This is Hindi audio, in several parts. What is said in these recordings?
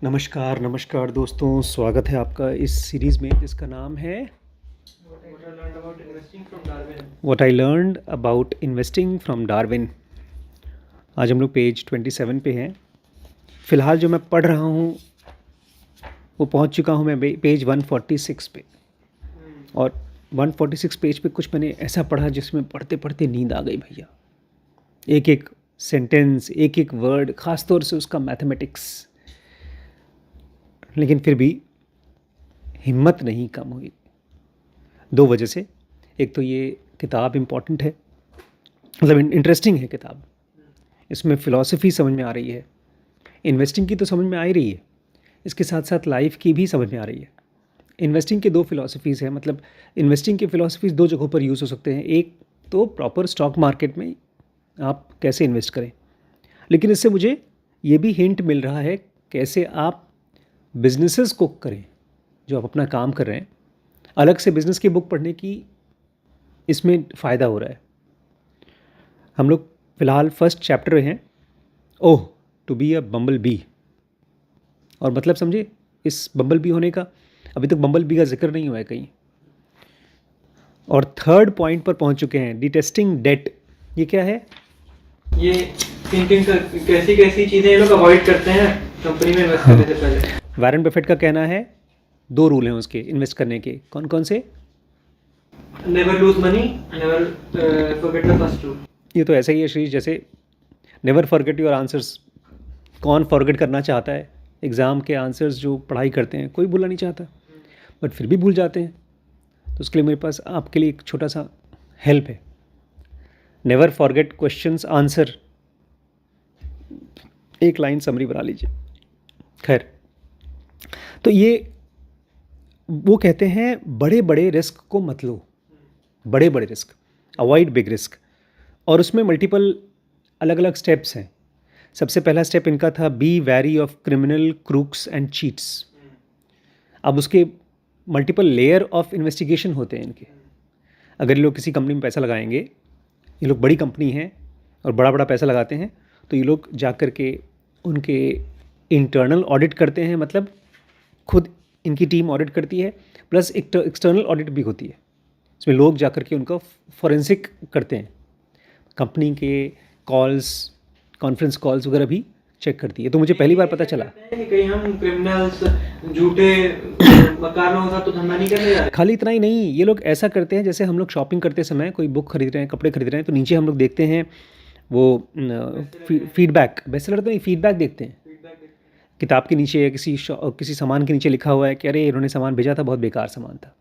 नमस्कार नमस्कार दोस्तों, स्वागत है आपका इस सीरीज़ में जिसका नाम है what I learned about investing from Darwin. आज हम लोग पेज 27 पे हैं। फ़िलहाल जो मैं पढ़ रहा हूँ वो पहुँच चुका हूँ मैं पेज 146 पे। और 146 पेज पे कुछ मैंने ऐसा पढ़ा जिसमें पढ़ते पढ़ते नींद आ गई भैया। एक एक सेंटेंस, एक एक वर्ड, ख़ास तौर से उसका मैथमेटिक्स। लेकिन फिर भी हिम्मत नहीं कम हुई, दो वजह से। एक तो ये किताब इम्पॉर्टेंट है, मतलब इंटरेस्टिंग है किताब। इसमें फ़िलॉसफी समझ में आ रही है, इन्वेस्टिंग की तो समझ में आ ही रही है, इसके साथ साथ लाइफ की भी समझ में आ रही है। इन्वेस्टिंग के दो फ़िलॉसफीज़ हैं, मतलब इन्वेस्टिंग के फ़िलॉसफीज़ दो जगहों पर यूज़ हो सकते हैं। एक तो प्रॉपर स्टॉक मार्केट में आप कैसे इन्वेस्ट करें, लेकिन इससे मुझे ये भी हिंट मिल रहा है कैसे आप बिजनेसेस को करें जो आप अपना काम कर रहे हैं। अलग से बिज़नेस की बुक पढ़ने की इसमें फ़ायदा हो रहा है। हम लोग फ़िलहाल फर्स्ट चैप्टर में हैं, oh to be a bumble bee. और मतलब समझे इस बम्बल बी होने का, अभी तक बम्बल बी का जिक्र नहीं हुआ है कहीं। और थर्ड पॉइंट पर पहुंच चुके हैं, डिटेस्टिंग डेट। ये क्या है? ये किन किन कैसी कैसी चीज़ें ये लोग अवॉइड करते हैं कंपनी में इन्वेस्ट करने से पहले। वॉरेन बफेट का कहना है दो रूल हैं उसके इन्वेस्ट करने के। कौन कौन से? Never lose money, never forget the first rule. ये तो ऐसा ही है श्रीज, जैसे नेवर फॉरगेट योर आंसर्स। कौन फॉरगेट करना चाहता है? एग्ज़ाम के आंसर्स जो पढ़ाई करते हैं कोई भूलना नहीं चाहता, बट फिर भी भूल जाते हैं। तो उसके लिए मेरे पास आपके लिए एक छोटा सा हेल्प है। नेवर फॉरगेट क्वेश्चंस आंसर, एक लाइन समरी बना लीजिए। खैर, तो ये वो कहते हैं बड़े बड़े रिस्क को मत लो, बड़े बड़े रिस्क, अवॉइड बिग रिस्क। और उसमें मल्टीपल अलग अलग स्टेप्स हैं। सबसे पहला स्टेप इनका था be very of criminal crooks and cheats. अब उसके मल्टीपल लेयर ऑफ इन्वेस्टिगेशन होते हैं इनके। अगर ये लोग किसी कंपनी में पैसा लगाएंगे, ये लोग बड़ी कंपनी हैं और बड़ा बड़ा पैसा लगाते हैं, तो ये लोग जा कर के उनके इंटरनल ऑडिट करते हैं, मतलब खुद इनकी टीम ऑडिट करती है, प्लस एक्सटर्नल ऑडिट भी होती है। इसमें लोग जा कर के उनका फॉरेंसिक करते हैं, कंपनी के कॉल्स, कॉन्फ्रेंस कॉल्स वगैरह भी चेक करती है। तो मुझे पहली बार पता चला कि कहीं हम क्रिमिनल्स झूठे मकानों का तो धंधा नहीं करने जा रहे। खाली इतना ही नहीं, ये लोग ऐसा करते हैं जैसे हम लोग शॉपिंग करते समय कोई बुक खरीद रहे हैं, कपड़े खरीद रहे हैं, तो नीचे हम लोग देखते हैं वो फीडबैक, बेस्टसेलर तो नहीं, फीडबैक देखते हैं। किताब के नीचे या किसी सामान के नीचे लिखा हुआ है कि अरे इन्होंने सामान भेजा था, बहुत बेकार सामान था।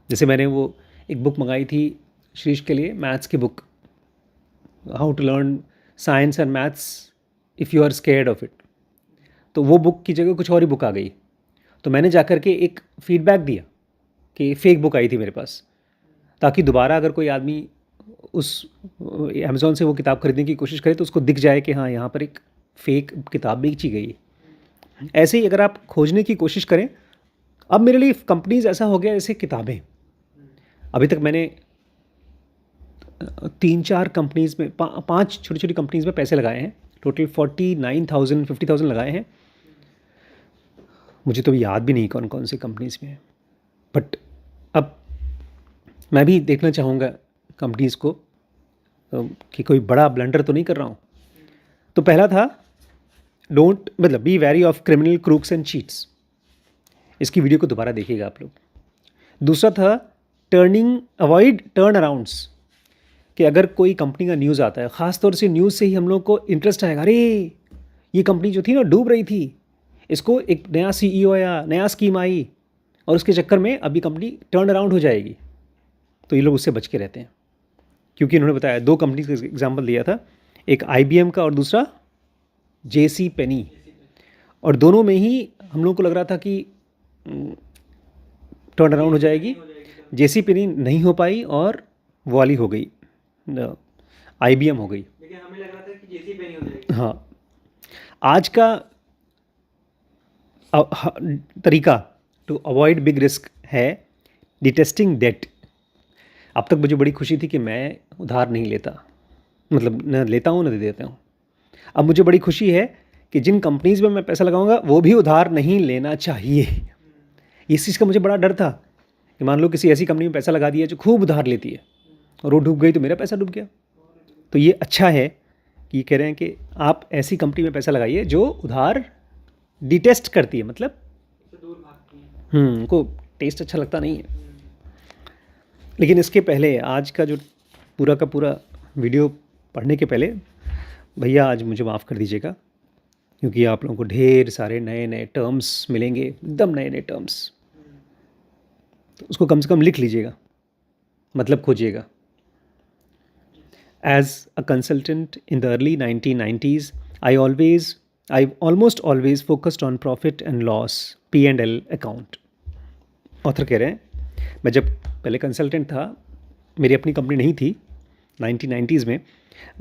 जैसे मैंने वो एक बुक मंगाई थी श्रीश के लिए, मैथ्स की book, how to learn science and maths if you are scared of it. तो वो बुक की जगह कुछ और ही बुक आ गई। तो मैंने जाकर के एक फ़ीडबैक दिया कि फ़ेक बुक आई थी मेरे पास, ताकि दोबारा अगर कोई आदमी उस अमेज़ॉन से वो किताब खरीदने की कोशिश करे तो उसको दिख जाए कि हाँ, यहाँ पर एक फ़ेक किताब बेची गई है। ऐसे ही अगर आप खोजने की कोशिश करें, अब मेरे लिए कंपनीज ऐसा हो गया जैसे किताबें। अभी तक मैंने 3-4 कंपनीज में, 5 छोटी छोटी कंपनीज में पैसे लगाए हैं। टोटल 49,000 50,000 लगाए हैं। मुझे तो अभी याद भी नहीं कौन कौन सी कंपनीज में है, बट अब मैं भी देखना चाहूँगा कंपनीज़ को कि कोई बड़ा ब्लंडर तो नहीं कर रहा हूँ। तो पहला था डोंट, मतलब be very of criminal crooks and cheats. इसकी वीडियो को दोबारा देखिएगा आप लोग। दूसरा था अवॉइड टर्न अराउंड्स, कि अगर कोई कंपनी का न्यूज़ आता है, ख़ास तौर से न्यूज़ से ही हम लोग को इंटरेस्ट आएगा, अरे ये कंपनी जो थी ना डूब रही थी, इसको एक नया सीईओ आया, नया स्कीम आई और उसके चक्कर में अभी कंपनी टर्न अराउंड हो जाएगी। तो ये लोग उससे बच के रहते हैं, क्योंकि इन्होंने बताया, दो कंपनी का एग्जाम्पल दिया था, एक IBM का और दूसरा JC पेनी। और दोनों में ही हम लोग को लग रहा था कि टर्न अराउंड हो जाएगी। JC पेनी नहीं हो पाई और वो वाली हो गई, IBM हो गई। लेकिन हमें लग रहा था कि जेसी पे नहीं हो जाएगी। हाँ, आज का तरीका टू अवॉइड बिग रिस्क है डिटेस्टिंग डेट। अब तक मुझे बड़ी खुशी थी कि मैं उधार नहीं लेता, मतलब न लेता हूँ न दे देता हूँ। अब मुझे बड़ी खुशी है कि जिन कंपनीज़ में मैं पैसा लगाऊंगा वो भी उधार नहीं लेना चाहिए। इस चीज़ का मुझे बड़ा डर था कि मान लो किसी ऐसी कंपनी में पैसा लगा दिया जो खूब उधार लेती है और वो डूब गई तो मेरा पैसा डूब गया। तो ये अच्छा है कि ये कह रहे हैं कि आप ऐसी कंपनी में पैसा लगाइए जो उधार डिटेस्ट करती है, मतलब इससे दूर भागती हैं। उनको टेस्ट अच्छा लगता नहीं है। लेकिन इसके पहले आज का जो पूरा का पूरा वीडियो पढ़ने के पहले भैया आज मुझे माफ़ कर दीजिएगा, क्योंकि आप लोगों को ढेर सारे नए नए टर्म्स मिलेंगे, एकदम नए नए टर्म्स। तो उसको कम से कम लिख लीजिएगा, मतलब खोजिएगा। As a consultant in the early 1990s, I almost always focused on profit and loss, P&L account. Author कह रहे हैं मैं जब पहले कंसल्टेंट था, मेरी अपनी कंपनी नहीं थी 1990s में,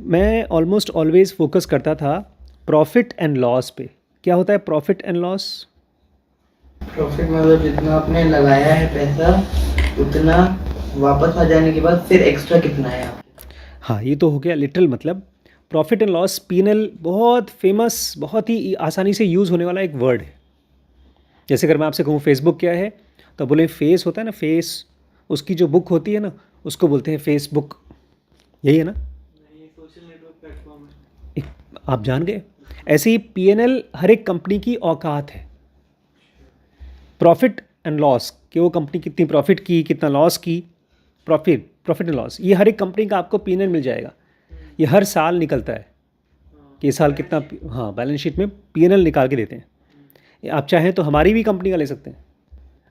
मैं ऑलमोस्ट ऑलवेज फोकस करता था प्रॉफिट एंड लॉस पे। क्या होता है प्रॉफिट एंड लॉस? प्रॉफिट मतलब जितना आपने लगाया है पैसा उतना वापस आ जाने के बाद फिर एक्स्ट्रा कितना है आप। हाँ, ये तो हो गया लिटरल मतलब। प्रॉफिट एंड लॉस, P&L बहुत फेमस, बहुत ही आसानी से यूज़ होने वाला एक वर्ड है। जैसे अगर मैं आपसे कहूँ फेसबुक क्या है, तो बोले फेस होता है ना, फेस, उसकी जो बुक होती है ना उसको बोलते हैं फेसबुक, यही है ना? नहीं, सोशल नेटवर्क प्लेटफॉर्म है। आप जान गए। ऐसे ही P&L हर एक कंपनी की औकात है। प्रॉफिट एंड लॉस कि वो कंपनी कितनी प्रॉफिट की, कितना लॉस की, प्रॉफिट एंड लॉस, ये हर एक कंपनी का आपको P&L मिल जाएगा। ये हर साल निकलता है कि इस साल कितना, हाँ, बैलेंस शीट में P&L निकाल के देते हैं। आप चाहें तो हमारी भी कंपनी का ले सकते हैं।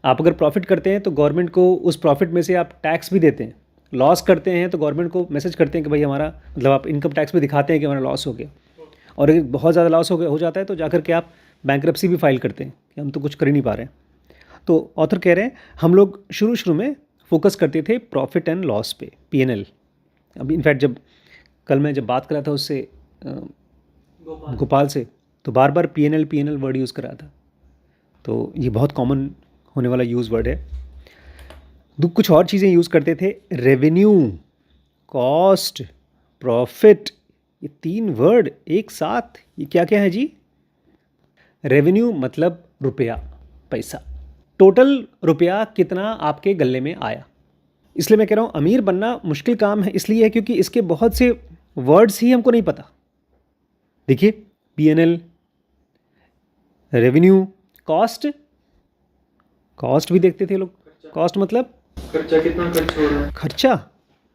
आप अगर प्रॉफिट करते हैं तो गवर्नमेंट को उस प्रॉफिट में से आप टैक्स भी देते हैं। लॉस करते हैं तो गवर्नमेंट को मैसेज करते हैं कि भाई हमारा, मतलब आप इनकम टैक्स में दिखाते हैं कि हमारा लॉस हो गया। और अगर बहुत ज़्यादा लॉस हो जाता है तो जाकर के आप बैंक्रप्सी भी फाइल करते हैं कि हम तो कुछ कर ही नहीं पा रहे हैं। तो ऑथर कह रहे हैं हम लोग शुरू में फोकस करते थे प्रॉफिट एंड लॉस पे, P&L। अब इनफैक्ट जब कल मैं जब बात कर रहा था उससे गोपाल से, तो बार बार P&L वर्ड यूज़ कर रहा था। तो ये बहुत कॉमन होने वाला यूज़ वर्ड है। कुछ और चीज़ें यूज़ करते थे, रेवेन्यू, कॉस्ट, प्रॉफिट, ये 3 वर्ड एक साथ, ये क्या क्या है जी? रेवेन्यू मतलब रुपया, पैसा, टोटल रुपया कितना आपके गले में आया। इसलिए मैं कह रहा हूँ अमीर बनना मुश्किल काम है, इसलिए है क्योंकि इसके बहुत से वर्ड्स ही हमको नहीं पता। देखिए, P&L, रेवेन्यू, कॉस्ट भी देखते थे लोग। कॉस्ट मतलब खर्चा कितना खर्च हो रहा है। खर्चा,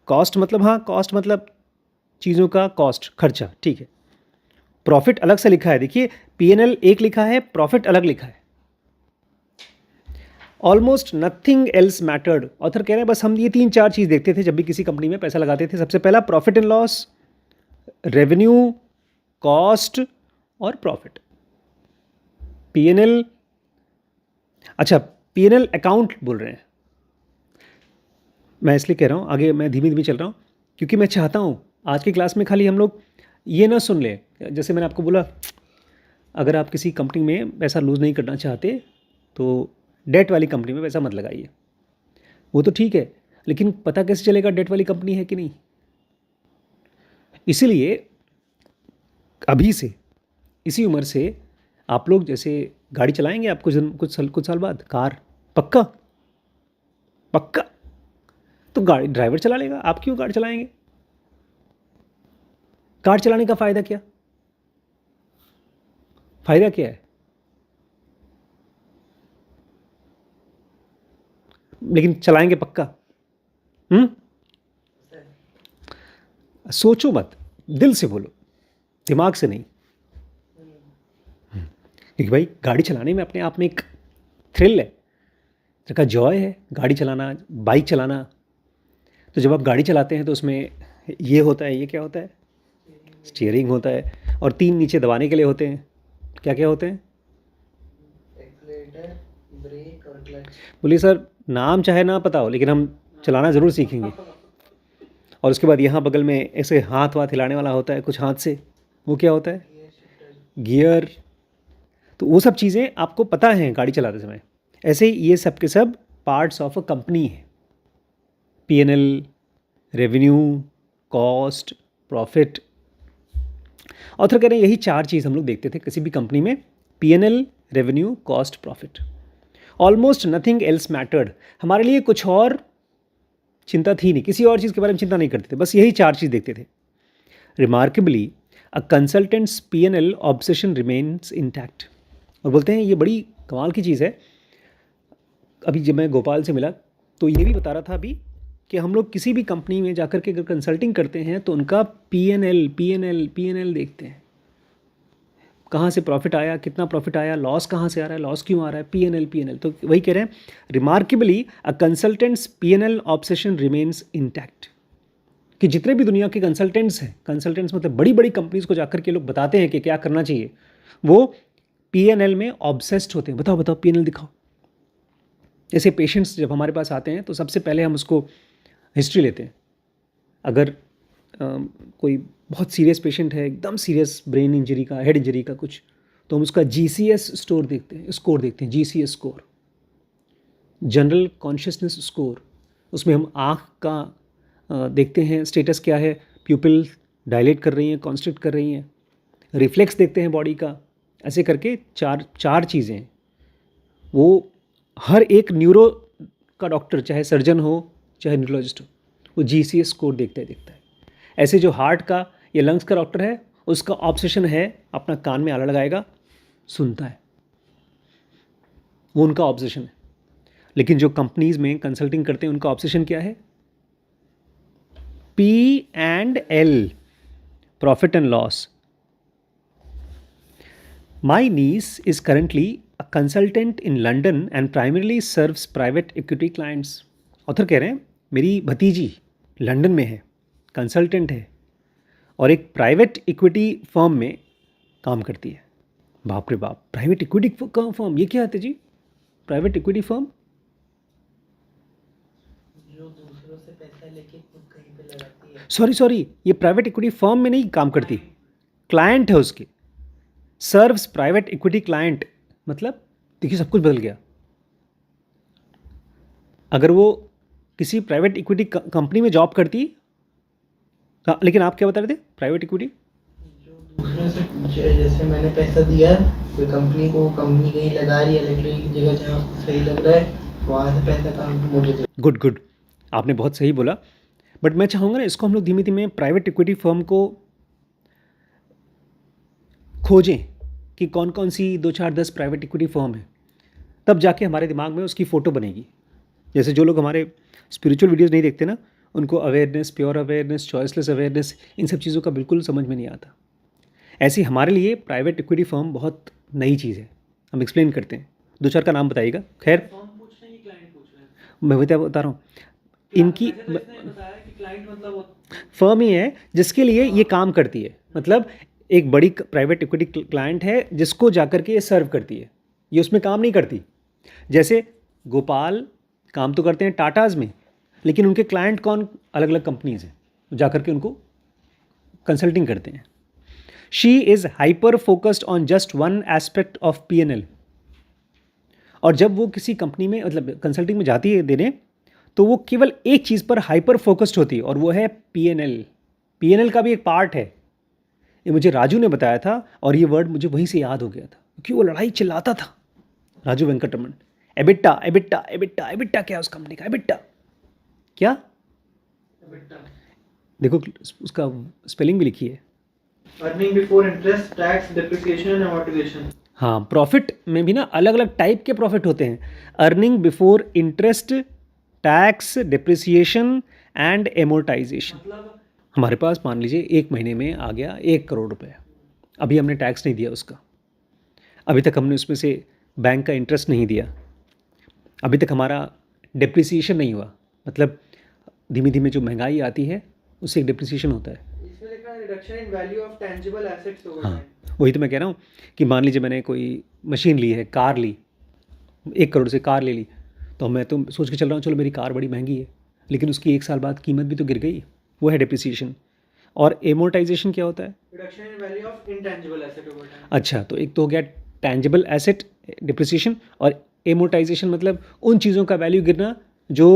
कॉस्ट मतलब, हाँ, कॉस्ट मतलब चीज़ों का कॉस्ट, खर्चा, ठीक है। प्रॉफिट अलग से लिखा है, देखिए P&L एक लिखा है, प्रॉफिट अलग लिखा है। Almost nothing else mattered. Author कह रहे हैं बस हम ये 3-4 चीज़ देखते थे जब भी किसी कंपनी में पैसा लगाते थे। सबसे पहला profit and loss, revenue, cost और प्रॉफिट। P&L, अच्छा, P&L अकाउंट बोल रहे हैं। मैं इसलिए कह रहा हूँ, आगे मैं धीमे धीमे चल रहा हूँ क्योंकि मैं चाहता हूँ आज की क्लास में खाली हम लोग ये ना सुन लें। जैसे मैंने आपको बोला, अगर आप किसी कंपनी में पैसा लूज़ नहीं करना चाहते तो डेट वाली कंपनी में पैसा मत लगाइए। वो तो ठीक है, लेकिन पता कैसे चलेगा डेट वाली कंपनी है कि नहीं? इसीलिए अभी से, इसी उम्र से आप लोग जैसे गाड़ी चलाएंगे, आप कुछ साल बाद कार, पक्का तो गाड़ी ड्राइवर चला लेगा, आप क्यों कार चलाएंगे? कार चलाने का फ़ायदा क्या है? लेकिन चलाएंगे पक्का। सोचो मत, दिल से बोलो, दिमाग से नहीं। क्योंकि भाई गाड़ी चलाने में अपने आप में एक थ्रिल है, का जॉय है गाड़ी चलाना, बाइक चलाना। तो जब आप गाड़ी चलाते हैं तो उसमें ये होता है, ये क्या होता है? स्टीयरिंग होता है, और 3 नीचे दबाने के लिए होते हैं। क्या क्या होते हैं? एक्सीलरेटर, ब्रेक और क्लच। बोलिए सर, नाम चाहे ना पता हो लेकिन हम चलाना ज़रूर सीखेंगे। और उसके बाद यहाँ बगल में ऐसे हाथ हिलाने वाला होता है कुछ हाथ से, वो क्या होता है? गियर। तो वो सब चीज़ें आपको पता हैं गाड़ी चलाते समय। ऐसे ही ये सब के सब पार्ट्स ऑफ अ कंपनी है। P&L, revenue, cost, profit. Author कह रहे हैं यही 4 चीज़ हम लोग देखते थे किसी भी कंपनी में, P&L, revenue, cost, profit. Almost nothing else mattered. हमारे लिए कुछ और चिंता थी नहीं, किसी और चीज़ के बारे में चिंता नहीं करते थे, बस यही 4 चीज़ देखते थे। Remarkably a consultant's P&L obsession remains intact. और बोलते हैं ये बड़ी कमाल की चीज़ है। अभी जब मैं गोपाल से मिला तो ये भी बता रहा था अभी कि हम लोग किसी भी कंपनी में जाकर के अगर कंसल्टिंग करते हैं तो उनका P&L देखते हैं, कहाँ से प्रॉफिट आया, कितना प्रॉफिट आया, लॉस कहाँ से आ रहा है, लॉस क्यों आ रहा है, P&L। तो वही कह रहे हैं, remarkably a consultant's P&L obsession remains intact. कि जितने भी दुनिया के कंसल्टेंट्स हैं, कंसल्टेंट्स मतलब बड़ी बड़ी कंपनीज़ को जाकर के लोग बताते हैं कि क्या करना चाहिए, वो P&L में ऑब्सेस्ड होते हैं। बताओ P&L दिखाओ। जैसे पेशेंट्स जब हमारे पास आते हैं तो सबसे पहले हम उसको हिस्ट्री लेते हैं। अगर कोई बहुत सीरियस पेशेंट है, एकदम सीरियस ब्रेन इंजरी का, हेड इंजरी का कुछ, तो हम उसका GCS स्कोर देखते हैं, GCS score, general consciousness score. उसमें हम आँख का देखते हैं स्टेटस क्या है, प्यूपिल डायलेट कर रही हैं, कॉन्स्ट्रिक्ट कर रही हैं, रिफ्लेक्स देखते हैं बॉडी का। ऐसे करके चार चीज़ें हैं। वो हर एक न्यूरो का डॉक्टर, चाहे सर्जन हो चाहे न्यूरोलॉजिस्ट हो, वो GCS स्कोर देखता है। ऐसे जो हार्ट का या लंग्स का डॉक्टर है, उसका ऑब्सेशन है अपना कान में आला लगाएगा, सुनता है, वो उनका ऑब्सेशन है। लेकिन जो कंपनीज में कंसल्टिंग करते हैं उनका ऑब्सेशन क्या है? P&L, profit and loss. My niece is currently a consultant in London and primarily serves private equity clients. Author कह रहे हैं मेरी भतीजी लंदन में है, कंसल्टेंट है और एक प्राइवेट इक्विटी फर्म में काम करती है। बाप रे बाप, प्राइवेट इक्विटी फर्म, ये क्या है जी? प्राइवेट इक्विटी फर्म जो दूसरों से पैसा लेके खुद कहीं पे लगाती है। सॉरी, ये प्राइवेट इक्विटी फर्म में नहीं काम करती, क्लाइंट है उसके। सर्व्स प्राइवेट इक्विटी क्लाइंट, मतलब देखिए सब कुछ बदल गया। अगर वो किसी प्राइवेट इक्विटी कंपनी में जॉब करती, लेकिन आप क्या बता रहे थे? प्राइवेट इक्विटी जो दूसरों से, जैसे मैंने पैसा दिया कोई कंपनी को, कंपनी कहीं लगा रही है अलग अलग जगह जहाँ उसको सही लग रहा है, वहाँ से पैसा काम मुझे दे। गुड, आपने बहुत सही बोला। बट मैं चाहूँगा ना इसको हम लोग धीमे धीमे प्राइवेट इक्विटी फर्म को खोजें कि कौन कौन सी 2 4 10 प्राइवेट इक्विटी फर्म है, तब जाके हमारे दिमाग में उसकी फ़ोटो बनेगी। जैसे जो लोग हमारे स्पिरिचुअल वीडियोस नहीं देखते ना, उनको awareness, pure awareness, choiceless awareness, इन सब चीज़ों का बिल्कुल समझ में नहीं आता। ऐसे हमारे लिए प्राइवेट इक्विटी फर्म बहुत नई चीज़ है। हम एक्सप्लेन करते हैं, 2 4 का नाम बताइएगा। खैर, फॉर्म पूछ रहे हैं कि क्लाइंट पूछ रहे हैं? मैं बता रहा हूँ, इनकी वैसे तो इसने बताया कि क्लाइंट मतलब फर्म ही है जिसके लिए ये काम करती है। मतलब एक बड़ी प्राइवेट इक्विटी क्लाइंट है जिसको जाकर के ये सर्व करती है, ये उसमें काम नहीं करती। जैसे गोपाल काम तो करते हैं टाटाज़ में, लेकिन उनके क्लाइंट कौन? अलग अलग कंपनीज हैं, जाकर के उनको कंसल्टिंग करते हैं। She is hyper focused on just one aspect of P&L। और जब वो किसी कंपनी में मतलब कंसल्टिंग में जाती है देने, तो वो केवल एक चीज़ पर हाइपर फोकस्ड होती है और वो है P&L। P&L का भी एक पार्ट है, ये मुझे राजू ने बताया था और ये वर्ड मुझे वहीं से याद हो गया था क्योंकि वो लड़ाई चिल्लाता था, राजू वेंकटरमन। एबिटा क्या उस कंपनी का? एबिटा क्या? देखो उसका स्पेलिंग भी लिखी है। Earning before interest, tax, depreciation and amortisation. हाँ, प्रॉफिट में भी ना अलग अलग टाइप के प्रॉफिट होते हैं। Earning before interest, tax, depreciation and amortisation. मतलब हमारे पास मान लीजिए 1 महीने में आ गया 1 करोड़ रुपए, अभी हमने टैक्स नहीं दिया उसका, अभी तक हमने उसमें से बैंक का इंटरेस्ट नहीं दिया, अभी तक हमारा डेप्रिसिएशन नहीं हुआ। मतलब धीमे धीमे जो महंगाई आती है उससे एक डेप्रिसिएशन होता है। इसमें लिखा है reduction in value of tangible assets over time. हाँ, वही तो मैं कह रहा हूँ कि मान लीजिए मैंने कोई मशीन ली है, कार ली, 1 करोड़ से कार ले ली, तो मैं तो सोच के चल रहा हूँ चलो मेरी कार बड़ी महंगी है, लेकिन उसकी 1 साल बाद कीमत भी तो गिर गई, वो है डेप्रिसिएशन। और एमोर्टाइजेशन क्या होता है? Reduction in value of intangible asset over time. अच्छा, तो एक तो हो गया टेंजिबल एसेट डिप्रिसिएशन, और एमोर्टाइजेशन मतलब उन चीज़ों का वैल्यू गिरना जो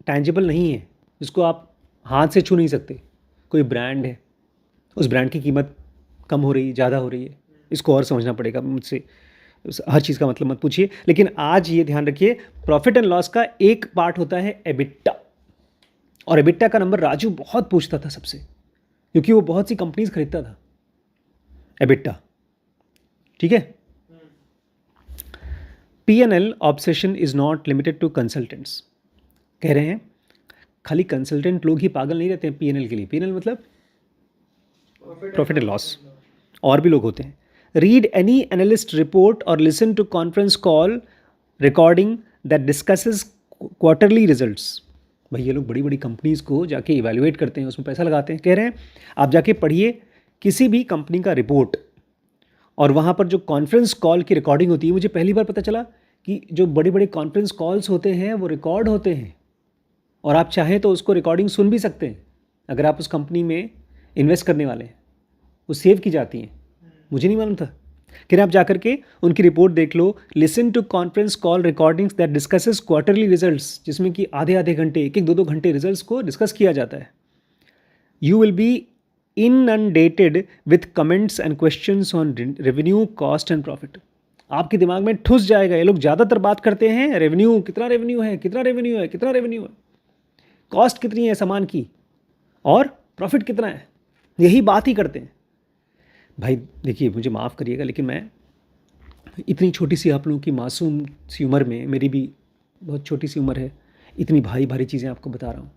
टेंजिबल नहीं है, जिसको आप हाथ से छू नहीं सकते। कोई ब्रांड है, उस ब्रांड की कीमत कम हो रही है, ज़्यादा हो रही है, इसको और समझना पड़ेगा मुझसे। हर चीज़ का मतलब मत पूछिए, लेकिन आज ये ध्यान रखिए, प्रॉफिट एंड लॉस का एक पार्ट होता है एबिटा, और एबिटा का नंबर राजू बहुत पूछता था सबसे, क्योंकि वो बहुत सी कंपनीज खरीदता था। एबिटा, ठीक है। P&L obsession is not limited to consultants. कह रहे हैं खाली कंसल्टेंट लोग ही पागल नहीं रहते हैं P&L के लिए। P&L मतलब प्रॉफिट एंड लॉस, और भी लोग होते हैं। रीड एनी एनालिस्ट रिपोर्ट और listen to conference call recording that discusses quarterly results. भाई ये लोग बड़ी बड़ी कंपनीज को जाके इवैल्यूएट करते हैं, उसमें पैसा लगाते हैं। कह रहे हैं आप जाके पढ़िए किसी भी कंपनी का रिपोर्ट, और वहाँ पर जो कॉन्फ्रेंस कॉल की रिकॉर्डिंग होती है। मुझे पहली बार पता चला कि जो बड़े बड़े कॉन्फ्रेंस कॉल्स होते हैं वो रिकॉर्ड होते हैं, और आप चाहें तो उसको रिकॉर्डिंग सुन भी सकते हैं। अगर आप उस कंपनी में इन्वेस्ट करने वाले हैं, वो सेव की जाती हैं। मुझे नहीं मालूम था। फिर आप जाकर के उनकी रिपोर्ट देख लो, listen to conference call recordings that discusses quarterly results, जिसमें कि आधे आधे घंटे, एक एक दो दो घंटे रिजल्ट्स को डिस्कस किया जाता है। You will be inundated with comments and questions on revenue, cost and profit. आपके दिमाग में ठुस जाएगा। ये लोग ज़्यादातर बात करते हैं रेवेन्यू, कितना रेवेन्यू है, कितना रेवेन्यू है, कितना रेवेन्यू है, कॉस्ट कितनी है सामान की, और प्रॉफिट कितना है। यही बात ही करते हैं। भाई देखिए, मुझे माफ़ करिएगा, लेकिन मैं इतनी छोटी सी आप लोगों की मासूम सी उम्र में, मेरी भी बहुत छोटी सी उम्र है, इतनी भारी भारी चीज़ें आपको बता रहा हूँ।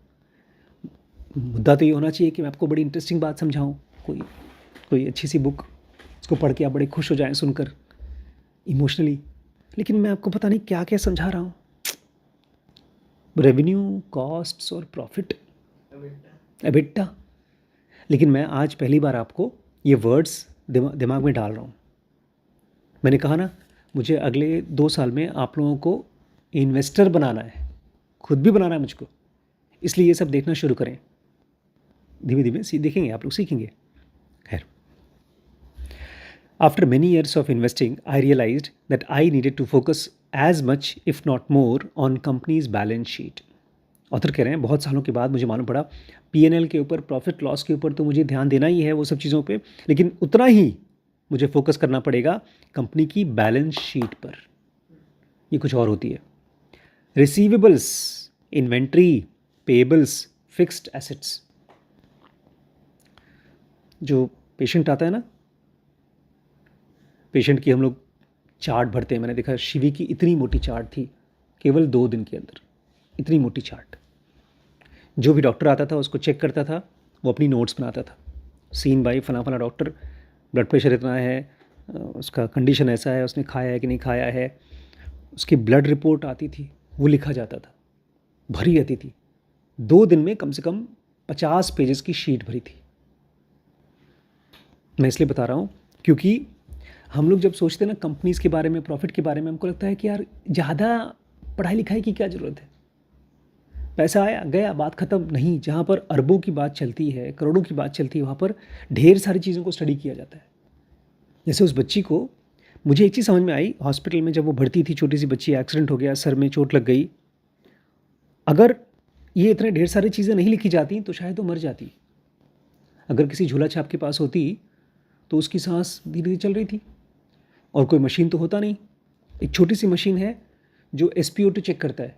मुद्दा तो ये होना चाहिए कि मैं आपको बड़ी इंटरेस्टिंग बात समझाऊँ, कोई अच्छी सी बुक, उसको पढ़ के आप बड़े खुश हो जाएं सुनकर इमोशनली। लेकिन मैं आपको पता नहीं क्या क्या समझा रहा हूँ। रेवेन्यू, कॉस्ट्स और प्रॉफिट, एबिटा। लेकिन मैं आज पहली बार आपको ये वर्ड्स दिमाग में डाल रहा हूँ। मैंने कहा ना, मुझे अगले 2 साल में आप लोगों को इन्वेस्टर बनाना है, खुद भी बनाना है मुझको। इसलिए ये सब देखना शुरू करें, धीमे धीमे देखेंगे, आप लोग सीखेंगे। खैर, after many years of investing I realized that I needed to focus as much if not more on companies balance sheet. Author कह रहे हैं बहुत सालों के बाद मुझे मालूम पड़ा P&L के ऊपर, प्रॉफिट लॉस के ऊपर तो मुझे ध्यान देना ही है, वो सब चीज़ों पे, लेकिन उतना ही मुझे फोकस करना पड़ेगा कंपनी की बैलेंस शीट पर। ये कुछ और होती है। Receivables, inventory, payables, fixed assets. जो पेशेंट आता है ना, पेशेंट की हम लोग चार्ट भरते हैं। मैंने देखा शिवी की इतनी मोटी चार्ट थी, केवल 2 दिन के अंदर, इतनी मोटी चार्ट। जो भी डॉक्टर आता था उसको चेक करता था, वो अपनी नोट्स बनाता था। सीन बाई फला फला डॉक्टर, ब्लड प्रेशर इतना है, उसका कंडीशन ऐसा है, उसने खाया है कि नहीं खाया है, उसकी ब्लड रिपोर्ट आती थी, वो लिखा जाता था, भरी रहती थी। 2 दिन में कम से कम 50 पेजेस की शीट भरी थी। मैं इसलिए बता रहा हूँ क्योंकि हम लोग जब सोचते हैं ना कंपनीज़ के बारे में, प्रॉफिट के बारे में, हमको लगता है कि यार ज़्यादा पढ़ाई लिखाई की क्या ज़रूरत है, पैसा आया गया, बात ख़त्म। नहीं, जहाँ पर अरबों की बात चलती है, करोड़ों की बात चलती है, वहाँ पर ढेर सारी चीज़ों को स्टडी किया जाता है। जैसे उस बच्ची को, मुझे एक चीज़ समझ में आई हॉस्पिटल में, जब वो भर्ती थी, छोटी सी बच्ची, एक्सीडेंट हो गया, सर में चोट लग गई। अगर ये इतने ढेर सारी चीज़ें नहीं लिखी जाती तो शायद वो मर जाती। अगर किसी झूला छाप के पास होती तो उसकी सांस धीरे धीरे चल रही थी, और कोई मशीन तो होता नहीं। एक छोटी सी मशीन है जो SpO2 चेक करता है,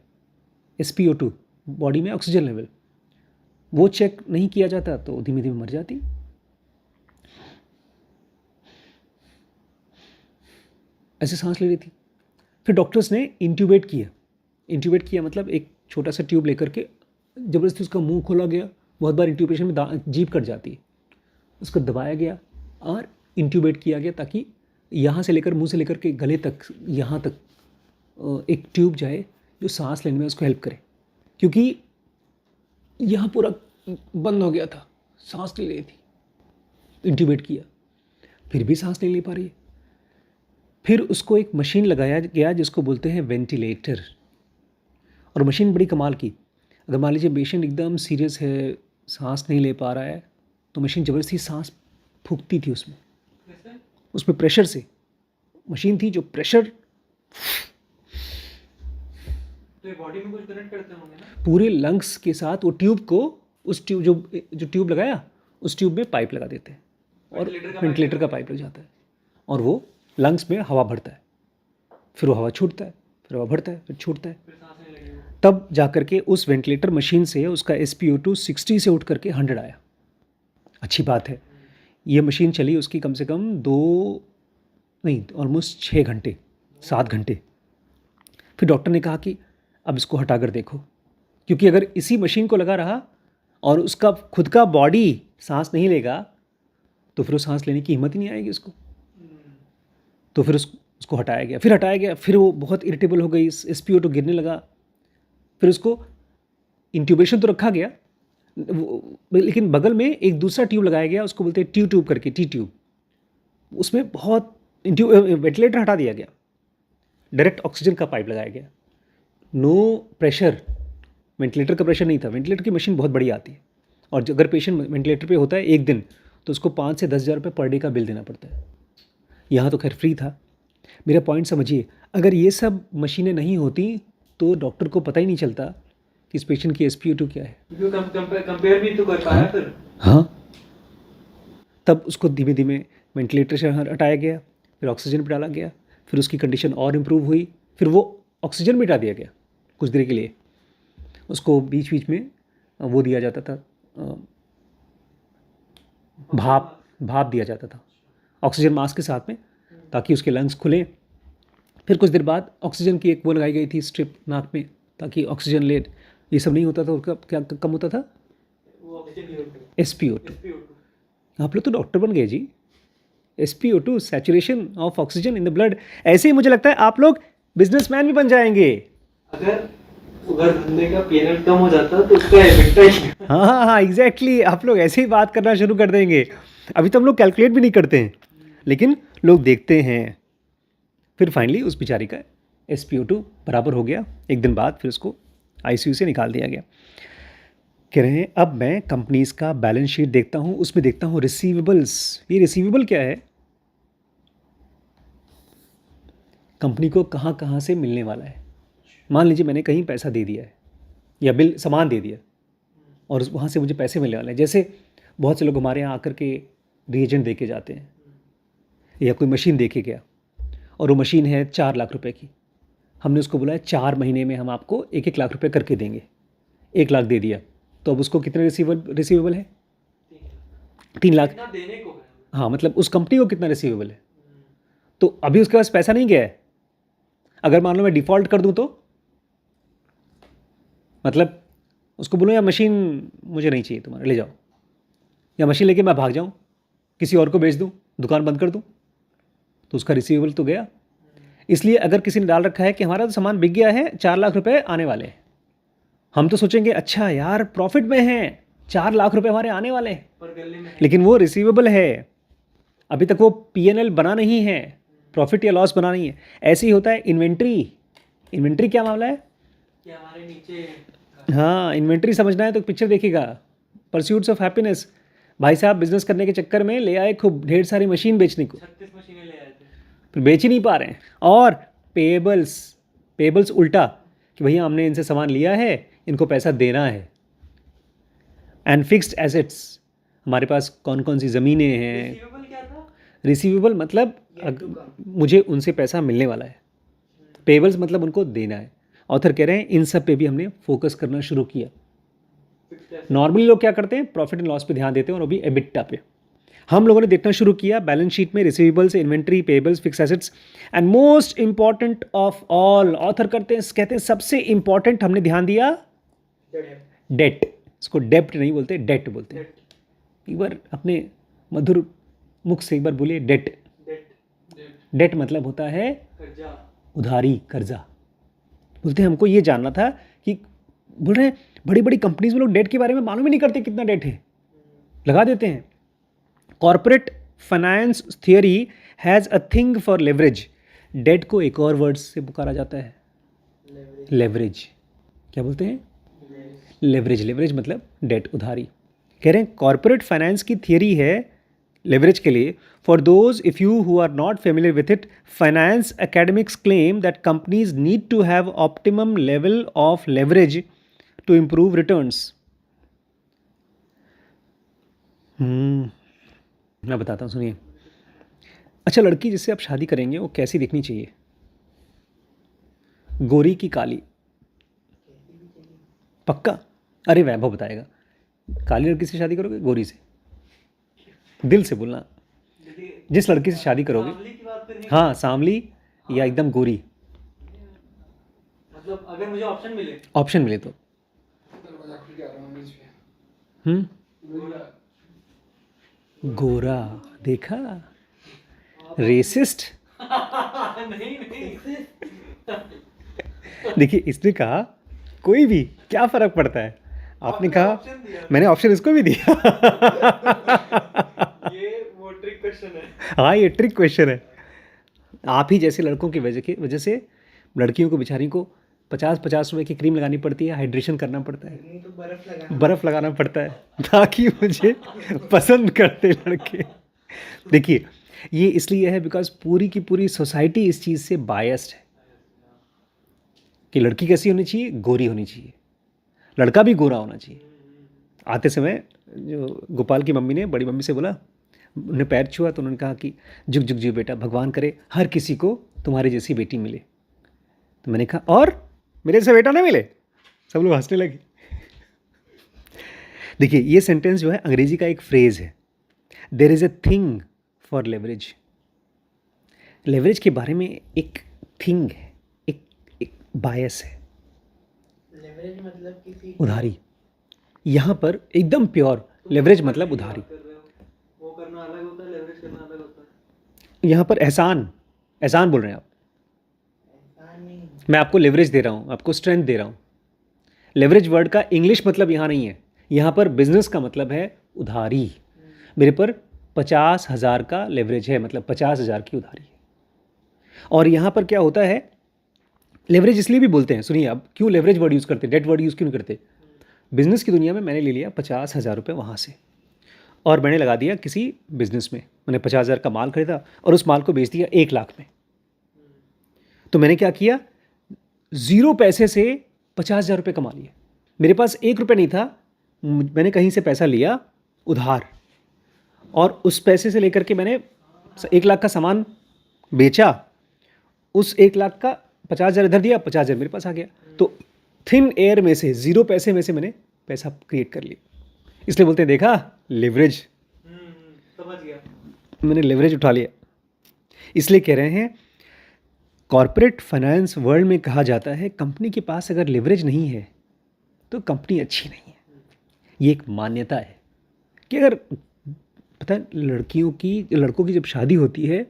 SpO2 बॉडी में ऑक्सीजन लेवल, वो चेक नहीं किया जाता तो धीमे धीमे मर जाती। ऐसे सांस ले रही थी। फिर डॉक्टर्स ने इंट्यूबेट किया मतलब एक छोटा सा ट्यूब लेकर के ज़बरदस्ती उसका मुंह खोला गया। बहुत बार इंट्यूबेशन में जीभ कट जाती है, उसको दबाया गया और इंट्यूबेट किया गया, ताकि यहाँ से लेकर, मुंह से लेकर के गले तक, यहाँ तक एक ट्यूब जाए जो सांस लेने में उसको हेल्प करे। क्योंकि यहाँ पूरा बंद हो गया था, सांस नहीं ले रही थी। इंट्यूबेट किया, फिर भी सांस नहीं ले पा रही है। फिर उसको एक मशीन लगाया गया जिसको बोलते हैं वेंटिलेटर, और मशीन बड़ी कमाल की। अगर मान लीजिए पेशेंट एकदम सीरियस है, सांस नहीं ले पा रहा है, तो मशीन ज़बरदस्ती सांस फूंकती थी उसमें प्रेशर से। मशीन थी जो प्रेशर, तो ये बॉडी में कुछ कनेक्ट करते होंगे ना, पूरे लंग्स के साथ। वो ट्यूब को, उस ट्यूब जो ट्यूब लगाया, उस ट्यूब में पाइप लगा देते हैं, और वेंटिलेटर का पाइप लग जाता है और वो लंग्स में हवा भरता है, फिर वो हवा छूटता है, फिर हवा भरता है, फिर छूटता है। फिर सांस नहीं लगेगी। तब जा करके उस वेंटिलेटर मशीन से उसका SpO2 60 से उठ करके 100 आया। अच्छी बात है। ये मशीन चली उसकी कम से कम 2 नहीं ऑलमोस्ट 6 घंटे 7 घंटे। फिर डॉक्टर ने कहा कि अब इसको हटा कर देखो, क्योंकि अगर इसी मशीन को लगा रहा और उसका खुद का बॉडी सांस नहीं लेगा तो फिर वो सांस लेने की हिम्मत ही नहीं आएगी उसको। तो फिर उसको हटाया गया, फिर हटाया गया, फिर वो बहुत इरिटेबल हो गई, SpO2 गिरने लगा। फिर उसको इंट्यूबेशन तो रखा गया, लेकिन बगल में एक दूसरा ट्यूब लगाया गया, उसको बोलते हैं ट्यूब करके, T-ट्यूब। उसमें बहुत वेंटिलेटर हटा दिया गया, डायरेक्ट ऑक्सीजन का पाइप लगाया गया, नो प्रेशर। वेंटिलेटर का प्रेशर नहीं था। वेंटिलेटर की मशीन बहुत बड़ी आती है और अगर पेशेंट वेंटिलेटर पे होता है एक दिन तो उसको 5 से 10 हज़ार रुपये पर डे का बिल देना पड़ता है। यहाँ तो खैर फ्री था। मेरा पॉइंट समझिए, अगर ये सब मशीनें नहीं होती तो डॉक्टर को पता ही नहीं चलता कि इस पेशेंट की SpO2 क्या है। कंपेयर भी तो कर पाया फिर। हाँ, तब उसको धीमे धीमे वेंटिलेटर से हटाया गया, फिर ऑक्सीजन पे डाला गया, फिर उसकी कंडीशन और इम्प्रूव हुई, फिर वो ऑक्सीजन भी हटा दिया गया कुछ देर के लिए। उसको बीच बीच में वो दिया जाता था, भाप दिया जाता था ऑक्सीजन मास्क के साथ में, ताकि उसके लंग्स खुलें। फिर कुछ देर बाद ऑक्सीजन की एक वो लगाई गई थी स्ट्रिप नाक में, ताकि ऑक्सीजन ले। ये सब नहीं होता था, उसका क्या कम होता था? वो ऑक्सीजन की होती है। SpO2। आप लोग तो डॉक्टर बन गए जी। SpO2 saturation of oxygen in the blood. ऐसे ही मुझे लगता है आप लोग बिजनेसमैन भी बन जाएंगे। अगर उधर धंधे का P&L कम हो जाता तो उसका इफेक्ट हाँ, एग्जैक्टली। आप लोग ऐसे ही बात करना शुरू कर देंगे। अभी तो हम लोग कैलकुलेट भी नहीं करते हैं, लेकिन लोग देखते हैं। फिर फाइनली उस बेचारी का SpO2 बराबर हो गया। एक दिन बाद फिर उसको ICU से निकाल दिया गया। कह रहे हैं अब मैं कंपनीज का बैलेंस शीट देखता हूँ, उसमें देखता हूँ रिसीवेबल्स। ये रिसीवेबल क्या है? कंपनी को कहाँ कहाँ से मिलने वाला है। मान लीजिए मैंने कहीं पैसा दे दिया है या बिल सामान दे दिया और वहाँ से मुझे पैसे मिलने वाले हैं। जैसे बहुत से लोग हमारे यहाँ आकर के रिएजेंट दे के जाते हैं, या कोई मशीन दे के गया और वो मशीन है 4 लाख रुपए की। हमने उसको बोला है 4 महीने में हम आपको 1-1 लाख रुपए करके देंगे। 1 लाख दे दिया तो अब उसको कितने रिसीवेबल है? 3 लाख। कितना देने को है? हाँ, मतलब उस कंपनी को कितना रिसीवेबल है? तो अभी उसके पास पैसा नहीं गया है। अगर मान लो मैं डिफ़ॉल्ट कर दूँ तो मतलब उसको बोलो या मशीन मुझे नहीं चाहिए, तुम्हारा ले जाओ, या मशीन लेके मैं भाग जाऊँ, किसी और को बेच दूँ, दुकान बंद कर दूँ, तो उसका रिसीवेबल तो गया। इसलिए अगर किसी ने डाल रखा है कि हमारा तो सामान बिक गया है, 4 लाख रुपए आने वाले हैं, हम तो सोचेंगे अच्छा यार प्रॉफिट में है, 4 लाख रुपए हमारे आने वाले हैं, पर गले में है। लेकिन वो रिसीवेबल है। अभी तक वो P&L बना नहीं है, प्रॉफिट या लॉस बना नहीं है। ऐसे ही होता है इन्वेंट्री क्या मामला है? कि हमारे नीचे हाँ, इन्वेंट्री समझना है तो पिक्चर देखिएगा, परस्यूट्स ऑफ हैप्पीनेस। भाई साहब बिजनेस करने के चक्कर में ले आए खूब ढेर सारी मशीन बेचने को, 36 मशीनें ले आए थे। फिर बेच ही नहीं पा रहे हैं। और पेबल्स उल्टा कि भैया हमने इनसे सामान लिया है, इनको पैसा देना है। एंड फिक्स्ड एसेट्स, हमारे पास कौन कौन सी ज़मीनें हैं। रिसीवेबल क्या था? रिसीवेबल मतलब मुझे उनसे पैसा मिलने वाला है। पेबल्स मतलब उनको देना है। ऑथर कह रहे हैं इन सब पे भी हमने फोकस करना शुरू किया। नॉर्मली लोग क्या करते हैं, प्रॉफिट एंड लॉस पे ध्यान देते हैं, और वो भी एबिटा पे। हम लोगों ने देखना शुरू किया बैलेंस शीट में receivables, inventory, payables, fix assets, and most important of all, author कहते हैं सबसे इंपॉर्टेंट हमने ध्यान दिया डेट। इसको डेप्ट नहीं बोलते, डेट बोलते हैं। एक बार अपने मधुर मुख से एक बार बोलिए डेट। डेट मतलब होता है कर्जा, उधारी, कर्जा। बोलते हैं हमको ये जानना था कि बोल रहे हैं बड़ी बड़ी कंपनीज में लोग डेट के बारे में मालूम ही नहीं करते कितना डेट है, लगा देते हैं। Corporate finance theory has a thing for leverage. Debt को एक और वर्ड से पुकारा जाता है, लेवरेज। क्या बोलते हैं? लेवरेज मतलब डेट, उधारी। कह रहे हैं कॉर्पोरेट फाइनेंस की थियरी है लेवरेज के लिए। For those if you who are not familiar with it, finance academics claim that companies need to have optimum level of leverage to improve returns. मैं बताता हूँ, सुनिए। अच्छा, लड़की जिससे आप शादी करेंगे वो कैसी दिखनी चाहिए? गोरी की काली? पक्का? अरे वैभव बताएगा। काली लड़की से शादी करोगे गोरी से? दिल से बोलना। जिस लड़की से शादी करोगे, सांवली की बात करनी है। हाँ, सांवली या एकदम गोरी? मतलब अगर मुझे ऑप्शन मिले, ऑप्शन मिले तो। गोरा, देखा? रेसिस्ट। नहीं नहीं, देखिए, इसने कहा कोई भी, क्या फर्क पड़ता है? आपने कहा, ऑप्शन दिया। मैंने ऑप्शन इसको भी दिया। ये वो ट्रिक क्वेश्चन है। हाँ, ये ट्रिक क्वेश्चन है। आप ही जैसे लड़कों की वजह से लड़कियों को, बेचारी को 50-50 रुपए की क्रीम लगानी पड़ती है, हाइड्रेशन करना पड़ता है, नहीं तो बर्फ बर्फ़ लगाना पड़ता है, ताकि मुझे पसंद करते लड़के। देखिए, ये इसलिए है बिकॉज पूरी की पूरी सोसाइटी इस चीज़ से बायस्ड है कि लड़की कैसी होनी चाहिए? गोरी होनी चाहिए, लड़का भी गोरा होना चाहिए। आते समय जो गोपाल की मम्मी ने बड़ी मम्मी से बोला, उन्हें पैर छुआ तो उन्होंने कहा कि झुक झुक जी बेटा, भगवान करे हर किसी को तुम्हारी जैसी बेटी मिले। तो मैंने कहा, और मेरे जैसा बेटा ना मिले? सब लोग हंसने लगे। देखिए, ये सेंटेंस जो है अंग्रेजी का एक फ्रेज है, there is a thing for leverage. Leverage के बारे में एक थिंग है, एक बायस है, लेवरेज मतलब किसी उधारी। यहाँ पर एकदम प्योर लेवरेज मतलब उधारी। कर रहे हो, वो करना अलग होता है, लेवरेज करना अलग होता है। यहाँ पर एहसान, एहसान बोल रहे हैं आप। एहसान नहीं, मैं आपको लेवरेज दे रहा हूँ, आपको स्ट्रेंथ दे रहा हूँ। लेवरेज वर्ड का इंग्लिश मतलब यहाँ नहीं है, यहाँ पर बिजनेस का मतलब है उधारी। मेरे पर 50,000 का लेवरेज है, मतलब 50,000 की उधारी है। और यहाँ पर क्या होता है, लेवरेज इसलिए भी बोलते हैं, सुनिए आप, क्यों लेवरेज वर्ड यूज़ करते हैं, डेट वर्ड यूज़ क्यों नहीं करते? बिजनेस की दुनिया में मैंने ले लिया 50,000 रुपये वहाँ से, और मैंने लगा दिया किसी बिजनेस में। मैंने 50,000 का माल खरीदा और उस माल को बेच दिया 1 लाख में। तो मैंने क्या किया, 0 पैसे से 50,000 रुपये कमा लिए। मेरे पास 1 रुपये नहीं था, मैंने कहीं से पैसा लिया उधार, और उस पैसे से लेकर के मैंने 1 लाख का सामान बेचा। उस 1 लाख का 50,000 इधर दिया, 50,000 मेरे पास आ गया। तो थिन एयर में से, 0 पैसे में से मैंने पैसा क्रिएट कर लिया। इसलिए बोलते हैं, देखा लेवरेज, समझ गया। मैंने लेवरेज उठा लिया। इसलिए कह रहे हैं, कॉर्पोरेट फाइनेंस वर्ल्ड में कहा जाता है, कंपनी के पास अगर लेवरेज नहीं है तो कंपनी अच्छी नहीं है। ये एक मान्यता है कि अगर, पता है, लड़कों की जब शादी होती है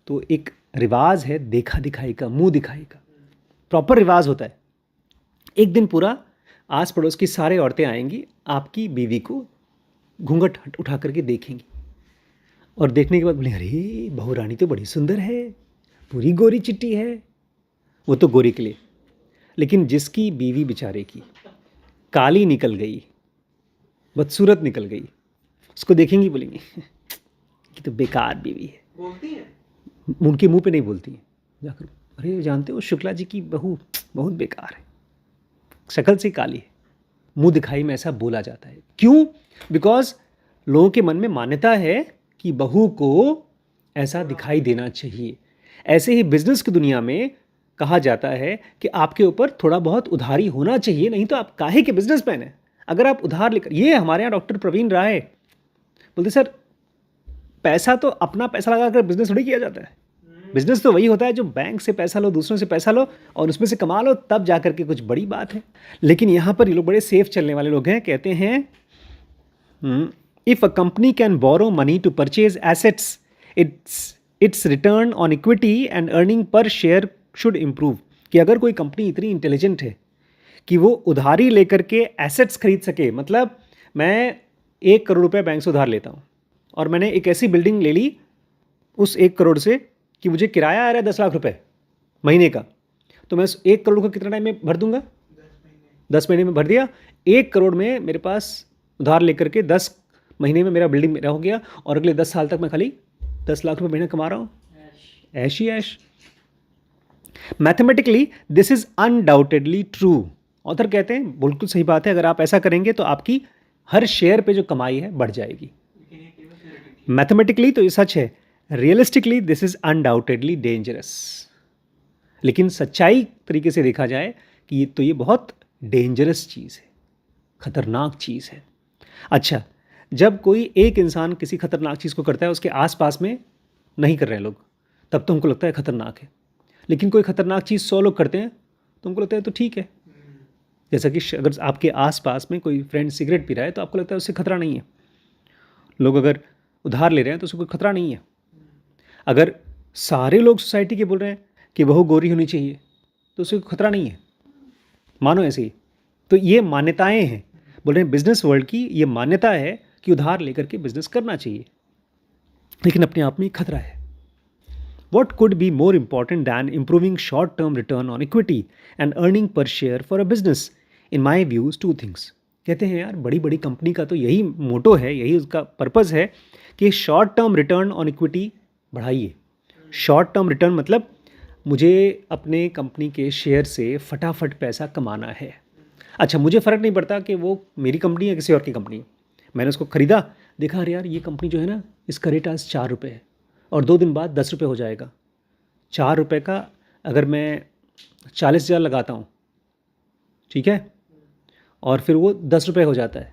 तो एक रिवाज है देखा दिखाई का, मुंह दिखाई का, प्रॉपर रिवाज होता है। एक दिन पूरा आस पड़ोस की सारे औरतें आएंगी, आपकी बीवी को घूंघट उठा करके देखेंगी, और देखने के बाद बोले, अरे बहू रानी तो बड़ी सुंदर है, पूरी गोरी चिट्टी है। वो तो गोरी के लिए, लेकिन जिसकी बीवी बेचारे की काली निकल गई, बदसूरत निकल गई, उसको देखेंगी, बोलेंगी कि तो बेकार बीवी है। बोलती है, उनके मुंह पे नहीं बोलती हैं, जाकर, अरे जानते हो शुक्ला जी की बहू बहुत बेकार है, शक्ल से काली है। मुंह दिखाई में ऐसा बोला जाता है। क्यों? बिकॉज लोगों के मन में मान्यता है कि बहू को ऐसा दिखाई देना चाहिए। ऐसे ही बिजनेस की दुनिया में कहा जाता है कि आपके ऊपर थोड़ा बहुत उधारी होना चाहिए, नहीं तो आप काहे के बिजनेसमैन हैं। अगर आप उधार लेकर, ये हमारे यहाँ डॉक्टर प्रवीण राय बोलते, सर पैसा तो अपना पैसा लगाकर बिजनेस थोड़ी किया जाता है। बिजनेस तो वही होता है जो बैंक से पैसा लो, दूसरों से पैसा लो और उसमें से कमा लो, तब जा करके कुछ बड़ी बात है। लेकिन यहाँ पर ये लोग बड़े सेफ चलने वाले लोग हैं, कहते हैं, if a company can borrow money to purchase assets, its return on equity and earning per share should improve. कि अगर कोई कंपनी इतनी इंटेलिजेंट है कि वो उधारी लेकर के एसेट्स खरीद सके, मतलब मैं 1 करोड़ रुपये बैंक से उधार लेता हूँ और मैंने एक ऐसी बिल्डिंग ले ली उस 1 करोड़ से कि मुझे किराया आ रहा है 10 लाख रुपए महीने का, तो मैं 1 करोड़ का कितना टाइम में भर दूंगा? 10 महीने में भर दिया। 1 करोड़ में मेरे पास उधार लेकर के 10 महीने में मेरा बिल्डिंग मेरा हो गया, और अगले 10 साल तक मैं खाली 10 लाख रुपए महीना कमा रहा हूँ। ऐश ही ऐश। Mathematically this is undoubtedly true. Author कहते हैं बिल्कुल सही बात है, अगर आप ऐसा करेंगे तो आपकी हर शेयर पे जो कमाई है बढ़ जाएगी। मैथमेटिकली तो ये सच है, realistically this is undoubtedly dangerous. लेकिन सच्चाई तरीके से देखा जाए कि ये बहुत डेंजरस चीज़ है, खतरनाक चीज़ है। अच्छा, जब कोई एक इंसान किसी खतरनाक चीज़ को करता है, उसके आसपास में नहीं कर रहे हैं लोग, तब तो हमको लगता है खतरनाक है। लेकिन कोई खतरनाक चीज़ 100 लोग करते हैं तो हमको लगता है तो ठीक है। जैसा कि अगर आपके आसपास में कोई फ्रेंड सिगरेट पी रहा है तो आपको लगता है उससे खतरा नहीं है। लोग अगर उधार ले रहे हैं तो उससे कोई खतरा नहीं है। अगर सारे लोग सोसाइटी के बोल रहे हैं कि बहू गोरी होनी चाहिए तो उससे कोई खतरा नहीं है। मानो ऐसे ही। तो ये मान्यताएं हैं, बोल रहे हैं बिजनेस वर्ल्ड की ये मान्यता है कि उधार लेकर के बिजनेस करना चाहिए, लेकिन अपने आप में खतरा है। What could be more important than improving short-term return on equity and earning per share for a business? In my views, two things. कहते हैं यार बड़ी बड़ी कंपनी का तो यही मोटो है, यही उसका पर्पज़ है कि short term return on equity बढ़ाइए। शॉर्ट टर्म रिटर्न मतलब मुझे अपने कंपनी के शेयर से फटाफट पैसा कमाना है। अच्छा, मुझे फ़र्क नहीं पड़ता कि वो मेरी कंपनी है किसी और की कंपनी है। मैंने उसको ख़रीदा, देखा अरे यार ये कंपनी जो है ना, इसका रेट आज 4 रुपये है और 2 दिन बाद 10 रुपये हो जाएगा। 4 रुपये का अगर मैं 40,000 लगाता हूँ, ठीक है, और फिर वो 10 रुपये हो जाता है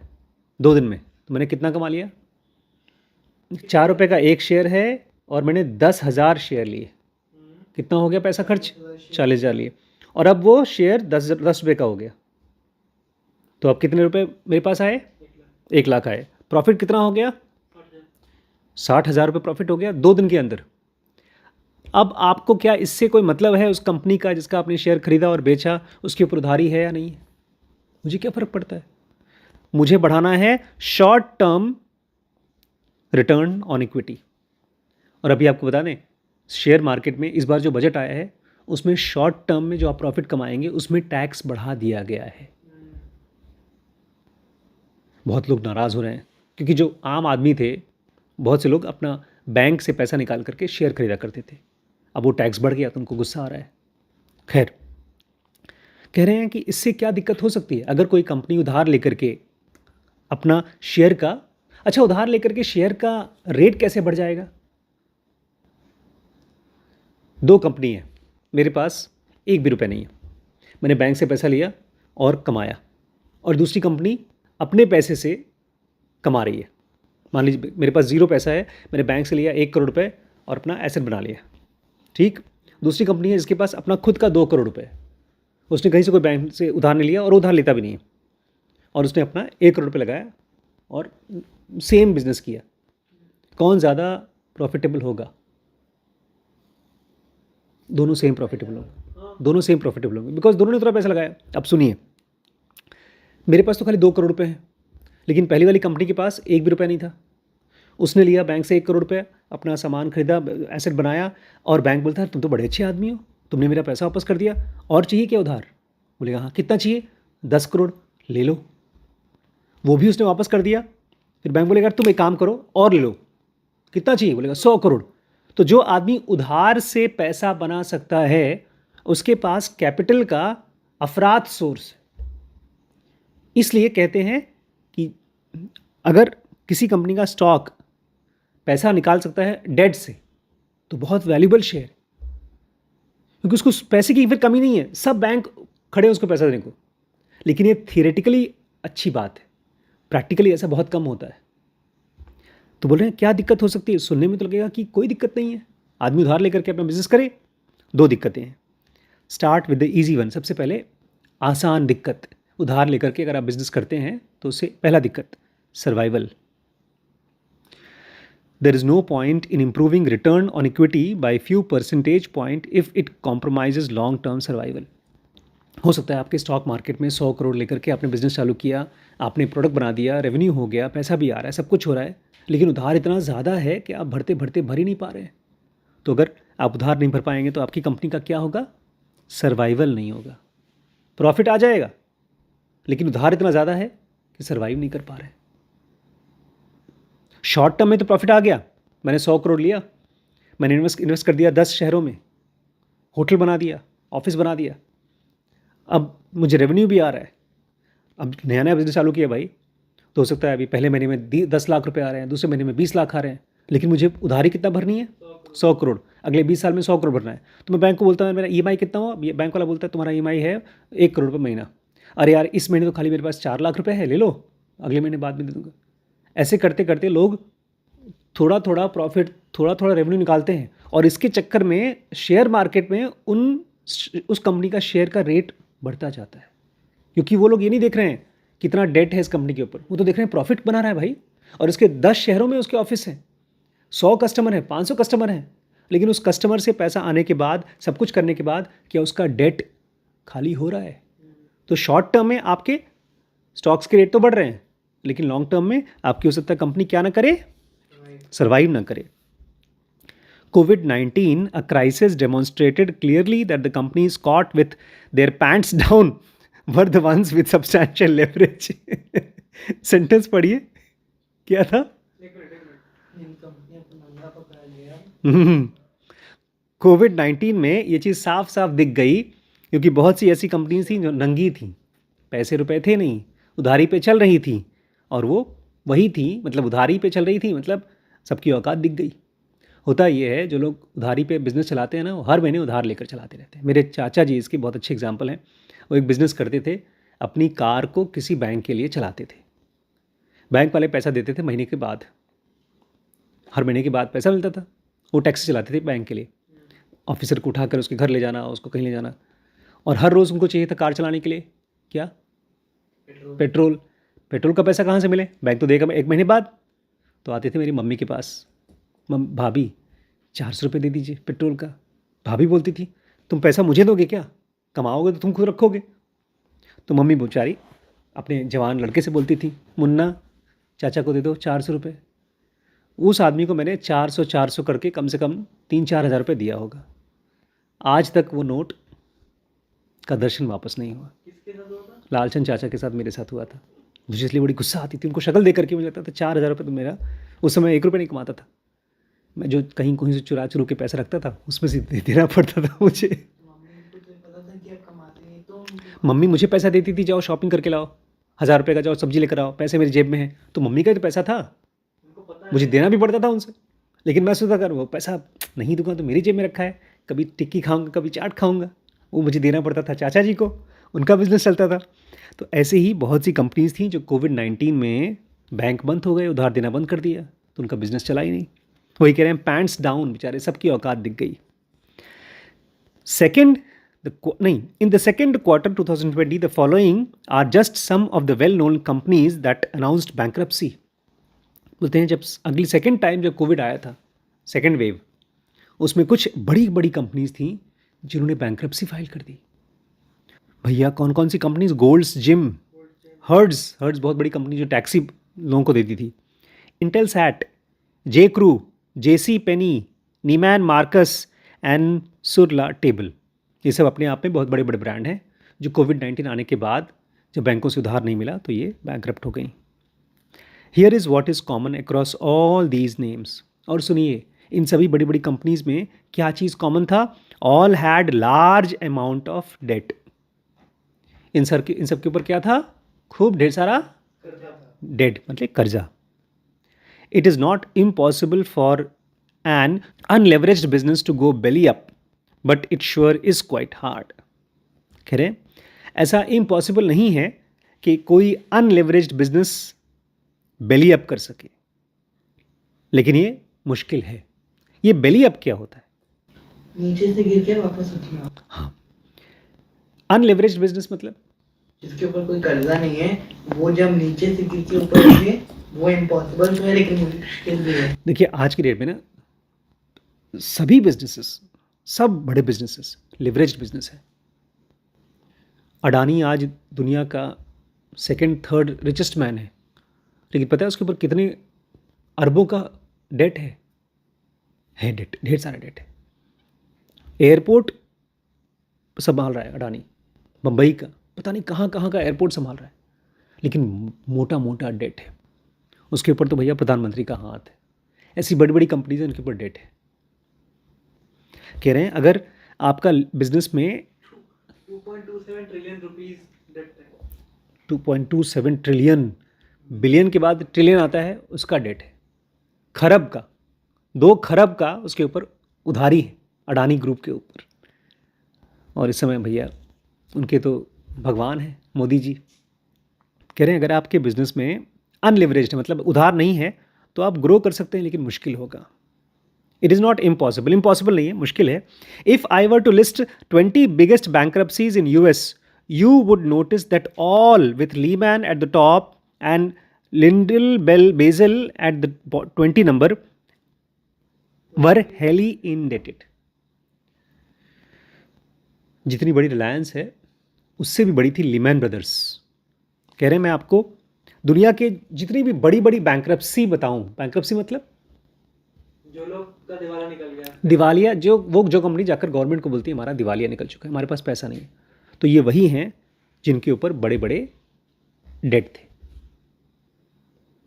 2 दिन में, तो मैंने कितना कमा लिया? 4 रुपये का एक शेयर है और मैंने 10,000 शेयर लिए। कितना हो गया पैसा खर्च? 40,000 लिए, और अब वो शेयर 10 रुपये का हो गया। तो अब कितने रुपए मेरे पास आए? 1 लाख आए। प्रॉफिट कितना हो गया? 60,000 रुपये प्रॉफिट हो गया 2 दिन के अंदर। अब आपको क्या इससे कोई मतलब है उस कंपनी का जिसका आपने शेयर खरीदा और बेचा, उसके ऊपर उधारी है या नहीं है? मुझे क्या फ़र्क पड़ता है? मुझे बढ़ाना है short term return on equity. और अभी आपको बता दें, शेयर मार्केट में इस बार जो बजट आया है उसमें शॉर्ट टर्म में जो आप प्रॉफिट कमाएंगे उसमें टैक्स बढ़ा दिया गया है। बहुत लोग नाराज़ हो रहे हैं क्योंकि जो आम आदमी थे, बहुत से लोग अपना बैंक से पैसा निकाल करके शेयर खरीदा करते थे। अब वो टैक्स बढ़ गया तो उनको गुस्सा आ रहा है। खैर, कह रहे हैं कि इससे क्या दिक्कत हो सकती है अगर कोई कंपनी उधार लेकर के अपना शेयर का, अच्छा उधार लेकर के शेयर का रेट कैसे बढ़ जाएगा? 2 कंपनी है, मेरे पास 1 भी रुपये नहीं है, मैंने बैंक से पैसा लिया और कमाया, और दूसरी कंपनी अपने पैसे से कमा रही है। मान लीजिए मेरे पास 0 पैसा है, मैंने बैंक से लिया 1 करोड़ रुपए और अपना एसेट बना लिया, ठीक। दूसरी कंपनी है जिसके पास अपना खुद का 2 करोड़ रुपए है, उसने कहीं से कोई बैंक से उधार नहीं लिया और उधार लेता भी नहीं है, और उसने अपना 1 करोड़ रुपए लगाया और सेम बिजनेस किया। कौन ज़्यादा प्रॉफिटेबल होगा? दोनों सेम प्रॉफिटेबल होंगे, दोनों सेम प्रॉफिटेबल होंगे, बिकॉज दोनों ने थोड़ा पैसा लगाया। अब सुनिए, मेरे पास तो खाली 2 करोड़ रुपए हैं, लेकिन पहली वाली कंपनी के पास 1 भी रुपया नहीं था। उसने लिया बैंक से 1 करोड़ रुपये, अपना सामान खरीदा, एसेट बनाया, और बैंक बोलता है तुम तो बड़े अच्छे आदमी हो, तुमने मेरा पैसा वापस कर दिया, और चाहिए क्या उधार? बोलेगा हाँ, कितना चाहिए? 10 करोड़, ले लो। वो भी उसने वापस कर दिया। फिर बैंक बोलेगा तुम एक काम करो और ले लो, कितना चाहिए? बोलेगा 100 करोड़। तो जो आदमी उधार से पैसा बना सकता है उसके पास कैपिटल का अफरात सोर्स है। इसलिए कहते हैं कि अगर किसी कंपनी का स्टॉक पैसा निकाल सकता है डेट से तो बहुत वैल्यूबल शेयर, क्योंकि उसको पैसे की फिर कमी नहीं है, सब बैंक खड़े हैं उसको पैसा देने को। लेकिन ये थियोरेटिकली अच्छी बात है, प्रैक्टिकली ऐसा बहुत कम होता है। तो बोल रहे हैं क्या दिक्कत हो सकती है? सुनने में तो लगेगा कि कोई दिक्कत नहीं है, आदमी उधार लेकर के अपना बिजनेस करे। 2 दिक्कतें हैं। Start with the easy one. सबसे पहले आसान दिक्कत, उधार लेकर के अगर आप बिजनेस करते हैं तो उससे पहला दिक्कत survival. There is no point in improving return on equity by few percentage point if it compromises long term survival. हो सकता है आपके स्टॉक मार्केट में 100 करोड़ लेकर के आपने बिजनेस चालू किया, आपने प्रोडक्ट बना दिया, रेवेन्यू हो गया, पैसा भी आ रहा है, सब कुछ हो रहा है, लेकिन उधार इतना ज़्यादा है कि आप भरते भरते भर ही नहीं पा रहे हैं। तो अगर आप उधार नहीं भर पाएंगे तो आपकी कंपनी का क्या होगा? सर्वाइवल नहीं होगा। प्रॉफिट आ जाएगा लेकिन उधार इतना ज़्यादा है कि सर्वाइव नहीं कर पा रहे। शॉर्ट टर्म में तो प्रॉफिट आ गया, मैंने 100 करोड़ लिया, मैंने इन्वेस्ट कर दिया 10 शहरों में, होटल बना दिया, ऑफिस बना दिया, अब मुझे रेवेन्यू भी आ रहा है। अब नया नया बिजनेस चालू किया भाई, तो हो सकता है अभी पहले महीने में 10 लाख रुपए आ रहे हैं, दूसरे महीने में 20 लाख आ रहे हैं, लेकिन मुझे उधारी कितना भरनी है? 100 करोड़। अगले 20 साल में 100 करोड़ भरना है। तो मैं बैंक को बोलता हूँ मेरा ईएमआई कितना हुआ? ये बैंक वाला बोलता है तुम्हारा ईएमआई है 1 करोड़ रुपये महीना। अरे यार इस महीने तो खाली मेरे पास 4 लाख रुपए है, ले लो, अगले महीने बाद में दे दूंगा। ऐसे करते करते लोग थोड़ा थोड़ा प्रॉफिट, थोड़ा थोड़ा रेवेन्यू निकालते हैं, और इसके चक्कर में शेयर मार्केट में उस कंपनी का शेयर का रेट बढ़ता जाता है, क्योंकि वो लोग ये नहीं देख रहे हैं कितना डेट है इस कंपनी के ऊपर, वो तो देख रहे हैं प्रॉफिट बना रहा है भाई। और इसके 10 शहरों में उसके ऑफिस हैं, 100 कस्टमर हैं, 500 कस्टमर हैं, लेकिन उस कस्टमर से पैसा आने के बाद, सब कुछ करने के बाद, क्या उसका डेट खाली हो रहा है? तो शॉर्ट टर्म में आपके स्टॉक्स के रेट तो बढ़ रहे हैं, लेकिन लॉन्ग टर्म में आपकी हो सकता है कंपनी क्या ना करे, सर्वाइव ना करे। COVID-19, a crisis demonstrated clearly that the companies caught with their pants down were the ones with substantial leverage. Sentence पढ़िए, क्या था? जिन कंपनियों को नंगा पकड़ा गया। COVID-19 में ये चीज़ साफ साफ दिख गई, क्योंकि बहुत सी ऐसी कंपनीज थी जो नंगी थी, पैसे रुपए थे नहीं, उधारी पे चल रही थी, और वो वही थी, मतलब उधारी पे चल रही थी, मतलब सबकी औकात दिख गई। होता ये है, जो लोग उधारी पे बिज़नेस चलाते हैं ना, वो हर महीने उधार लेकर चलाते रहते हैं। मेरे चाचा जी इसके बहुत अच्छे एग्जांपल हैं। वो एक बिज़नेस करते थे, अपनी कार को किसी बैंक के लिए चलाते थे। बैंक वाले पैसा देते थे महीने के बाद, हर महीने के बाद पैसा मिलता था। वो टैक्सी चलाते थे बैंक के लिए, ऑफिसर को उठाकर उसके घर ले जाना, उसको कहीं ले जाना, और हर रोज़ उनको चाहिए था कार चलाने के लिए क्या? पेट्रोल। पेट्रोल का पैसा कहाँ से मिले? बैंक तो देगा 1 महीने बाद। तो आते थे मेरी मम्मी के पास, भाभी 400 रुपये दे दीजिए पेट्रोल का। भाभी बोलती थी तुम पैसा मुझे दोगे क्या? कमाओगे तो तुम खुद रखोगे। तो मम्मी बेचारी अपने जवान लड़के से बोलती थी, मुन्ना चाचा को दे दो 400 रुपये। उस आदमी को मैंने 400 करके कम से कम 3-4 हज़ार रुपये दिया होगा। आज तक वो नोट का दर्शन वापस नहीं हुआ। किसके साथ होगा? लालचंद चाचा के साथ मेरे साथ हुआ था। मुझे इसलिए बड़ी गुस्सा आती थी, उनको शक्ल देख करके मुझे लगता था 4,000 रुपये तो मेरा, उस समय 1 रुपये नहीं कमाता था मैं, जो कहीं कहीं से चुरा के पैसा रखता था उसमें से देना पड़ता था मुझे। मम्मी को तो पता था कि आप कमाते नहीं, तो मम्मी मुझे पैसा देती थी, जाओ शॉपिंग करके लाओ, 1,000 रुपये का जाओ सब्जी लेकर आओ, पैसे मेरी जेब में है। तो मम्मी का ही तो पैसा था, उनको पता मुझे देना भी पड़ता था उनसे, लेकिन मैं सोचता था वो पैसा नहीं दूंगा तो मेरी जेब में रखा है, कभी टिक्की खाऊंगा कभी चाट खाऊंगा, वो मुझे देना पड़ता था चाचा जी को, उनका बिजनेस चलता था। तो ऐसे ही बहुत सी कंपनीज थी जो COVID-19 में बैंक बंद हो गए, उधार देना बंद कर दिया, तो उनका बिजनेस चला ही नहीं। वही कह रहे हैं पैंट्स डाउन, बेचारे सबकी औकात दिख गई। In the second quarter 2020, the following are just some of the well-known companies that announced bankruptcy. बोलते हैं जब अगली सेकेंड टाइम जब कोविड आया था, सेकेंड वेव, उसमें कुछ बड़ी बड़ी कंपनीज थी जिन्होंने बैंक्रप्सी फाइल कर दी। भैया कौन कौन सी कंपनीज? गोल्ड्स जिम, हर्ड्स बहुत बड़ी कंपनी जो टैक्सी लोगों को देती थी, Intelsat, J Crew, JC Penney, Neiman Marcus and Sur La Table, ये सब अपने आप में बहुत बड़े बड़े ब्रांड हैं जो COVID-19 आने के बाद जब बैंकों से उधार नहीं मिला तो ये बैंक्रप्ट हो गई। Here is what is common across all these names. और सुनिए, इन सभी बड़ी बड़ी कंपनीज में क्या चीज़ कॉमन था? All had large amount of debt. इन सब के ऊपर क्या था? खूब ढेर सारा डेट, मतलब कर्जा। It is not impossible for an unleveraged business to go belly up, but it sure is quite hard. कह रहे ऐसा इम्पॉसिबल नहीं है कि कोई अनलेवरेज्ड बिजनेस बेली अप कर सके, लेकिन ये मुश्किल है। ये बेली अप क्या होता है? नीचे से गिर के वापस उठना। हाँ, अनलेवरेज्ड बिजनेस मतलब जिसके ऊपर कोई कर्जा नहीं है, वो जब नीचे से गिर के ऊपर उठे, वो इम्पॉसिबल तो है लेकिन मुश्किल भी है। देखिए आज की डेट में ना सभी बिजनेसेस, सब बड़े बिजनेसेस लिवरेज्ड बिजनेस है। अडानी आज दुनिया का 2nd-3rd रिचेस्ट मैन है, लेकिन पता है उसके ऊपर कितने अरबों का डेट है डेट, ढेर सारा डेट है। एयरपोर्ट संभाल रहा है अडानी, बम्बई का, पता नहीं कहाँ कहाँ का एयरपोर्ट संभाल रहा है, लेकिन मोटा मोटा डेट है उसके ऊपर। तो भैया प्रधानमंत्री का हाथ है। ऐसी बड़ी बड़ी कंपनीज हैं उनके ऊपर डेट है। कह रहे हैं अगर आपका बिजनेस में 2.27 ट्रिलियन रुपीस डेट है। 2.27 ट्रिलियन, बिलियन के बाद ट्रिलियन आता है, उसका डेट है, खरब का। 2 खरब का उसके ऊपर उधारी है, अडानी ग्रुप के ऊपर। और इस समय भैया उनके तो भगवान हैं मोदी जी। कह रहे हैं अगर आपके बिजनेस में अनलिवरेज्ड है, मतलब उधार नहीं है, तो आप ग्रो कर सकते हैं, लेकिन मुश्किल होगा। It is not impossible, impossible नहीं है, मुश्किल है। If I were to list 20 biggest bankruptcies in US, you would notice that all, with Lehman at the top and Basil at the 20 number, were heavily indebted. जितनी बड़ी रिलायंस है उससे भी बड़ी थी लीमैन ब्रदर्स। कह रहे हैं मैं आपको दुनिया के जितनी भी बड़ी बड़ी बैंक्रप्सी बताऊं, बैंक्रप्सी मतलब जो लोग का दिवाला निकल गया, दिवालिया, जो कंपनी जाकर गवर्नमेंट को बोलती है हमारा दिवालिया निकल चुका है, हमारे पास पैसा नहीं है, तो ये वही हैं जिनके ऊपर बड़े बड़े डेट थे,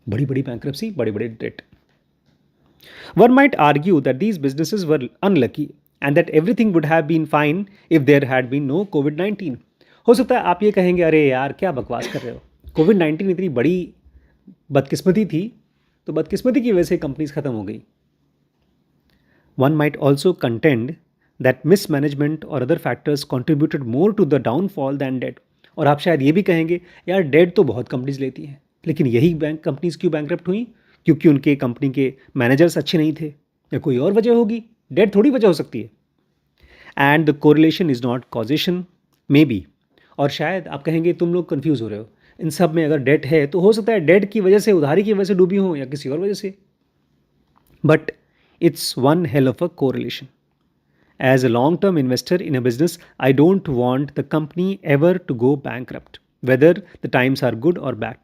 बड़ी बड़ी बैंक्रप्सी, बड़े बड़े debt. One might argue that these businesses were unlucky and that everything would have been fine if there had been no कोविड-19। हो सकता है आप ये कहेंगे अरे यार क्या बकवास कर रहे हो, कोविड-19 इतनी बड़ी बदकिस्मती थी, तो बदकिस्मती की वजह से कंपनीज खत्म हो गई। One might also contend that mismanagement और other factors contributed more to the downfall than debt. और आप शायद ये भी कहेंगे यार डेट तो बहुत कंपनीज लेती हैं, लेकिन यही बैंक कंपनीज क्यों बैंकरप्ट हुई? क्योंकि उनके कंपनी के मैनेजर्स अच्छे नहीं थे, या कोई और वजह होगी, डेट थोड़ी वजह हो सकती है। And the correlation is not causation, may be. और शायद आप कहेंगे तुम लोग कन्फ्यूज हो रहे हो, इन सब में अगर डेट है तो हो सकता है डेट की वजह से, उधारी की वजह से डूबी हो, या किसी और वजह से, but it's one hell of a correlation. As a long-term investor in a business, I don't want the company ever to go bankrupt, whether the times are good or bad.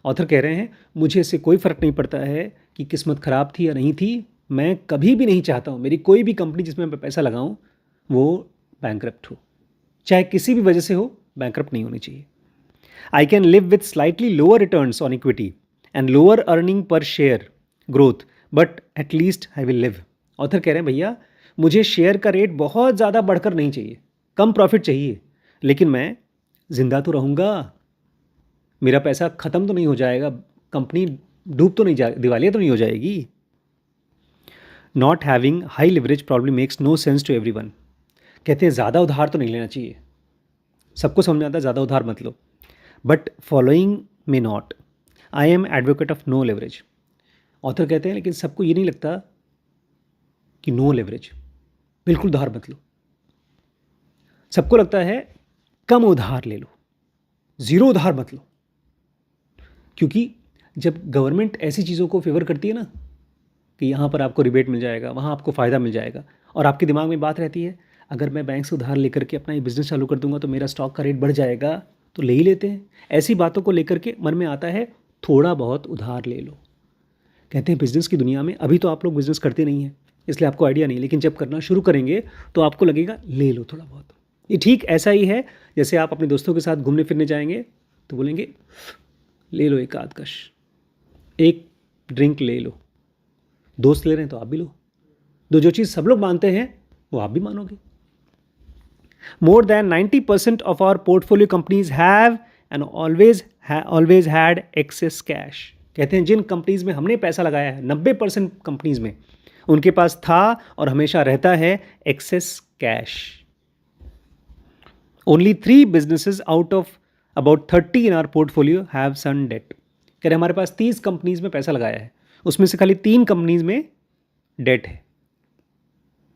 Author कह रहे हैं मुझे इससे कोई फ़र्क नहीं पड़ता है कि किस्मत ख़राब थी या नहीं थी, मैं कभी भी नहीं चाहता हूँ मेरी कोई भी कंपनी जिसमें मैं पैसा लगाऊँ वो बैंकरप्ट हो, चाहे किसी भी वजह से हो, बैंकरप्ट नहीं होनी चाहिए। I can live with slightly lower returns on equity and lower earning per share growth, but at least I will live. Author कह रहे हैं भैया मुझे शेयर का रेट बहुत ज़्यादा बढ़कर नहीं चाहिए, कम प्रॉफिट चाहिए, लेकिन मैं ज़िंदा तो रहूँगा, मेरा पैसा ख़त्म तो नहीं हो जाएगा, कंपनी डूब तो नहीं दिवालिया तो नहीं हो जाएगी। Not having high leverage problem makes no sense to everyone. कहते हैं ज़्यादा उधार तो नहीं लेना चाहिए, सबको समझ आता है ज़्यादा उधार मत लो, but following may not. I am advocate of no leverage. Author कहते हैं लेकिन सबको ये नहीं लगता कि नो लेवरेज, बिल्कुल उधार मत लो। सबको लगता है कम उधार ले लो, ज़ीरो उधार मत लो, क्योंकि जब गवर्नमेंट ऐसी चीज़ों को फेवर करती है ना कि यहाँ पर आपको रिबेट मिल जाएगा, वहाँ आपको फ़ायदा मिल जाएगा, और आपके दिमाग में बात रहती है अगर मैं बैंक से उधार लेकर के अपना ये बिज़नेस चालू कर दूंगा तो मेरा स्टॉक का रेट बढ़ जाएगा, तो ले ही लेते हैं। ऐसी बातों को लेकर के मन में आता है थोड़ा बहुत उधार ले लो। कहते हैं बिज़नेस की दुनिया में, अभी तो आप लोग बिज़नेस करते नहीं हैं इसलिए आपको आइडिया नहीं, लेकिन जब करना शुरू करेंगे तो आपको लगेगा ले लो थोड़ा बहुत। ये ठीक ऐसा ही है जैसे आप अपने दोस्तों के साथ घूमने फिरने जाएंगे तो बोलेंगे ले लो एक आध कश, एक ड्रिंक ले लो, दोस्त ले रहे हैं तो आप भी लो, जो चीज़ सब लोग मानते हैं वो आप भी मानोगे। More than 90% of our portfolio companies have and always had excess cash. कहते हैं जिन कंपनीज में हमने पैसा लगाया है 90% कंपनीज में उनके पास था और हमेशा रहता है excess cash. Only 3 businesses out of about 30 in our portfolio have some debt. कह रहे हमारे पास 30 कंपनीज में पैसा लगाया है, उसमें से खाली 3 कंपनीज में डेट है,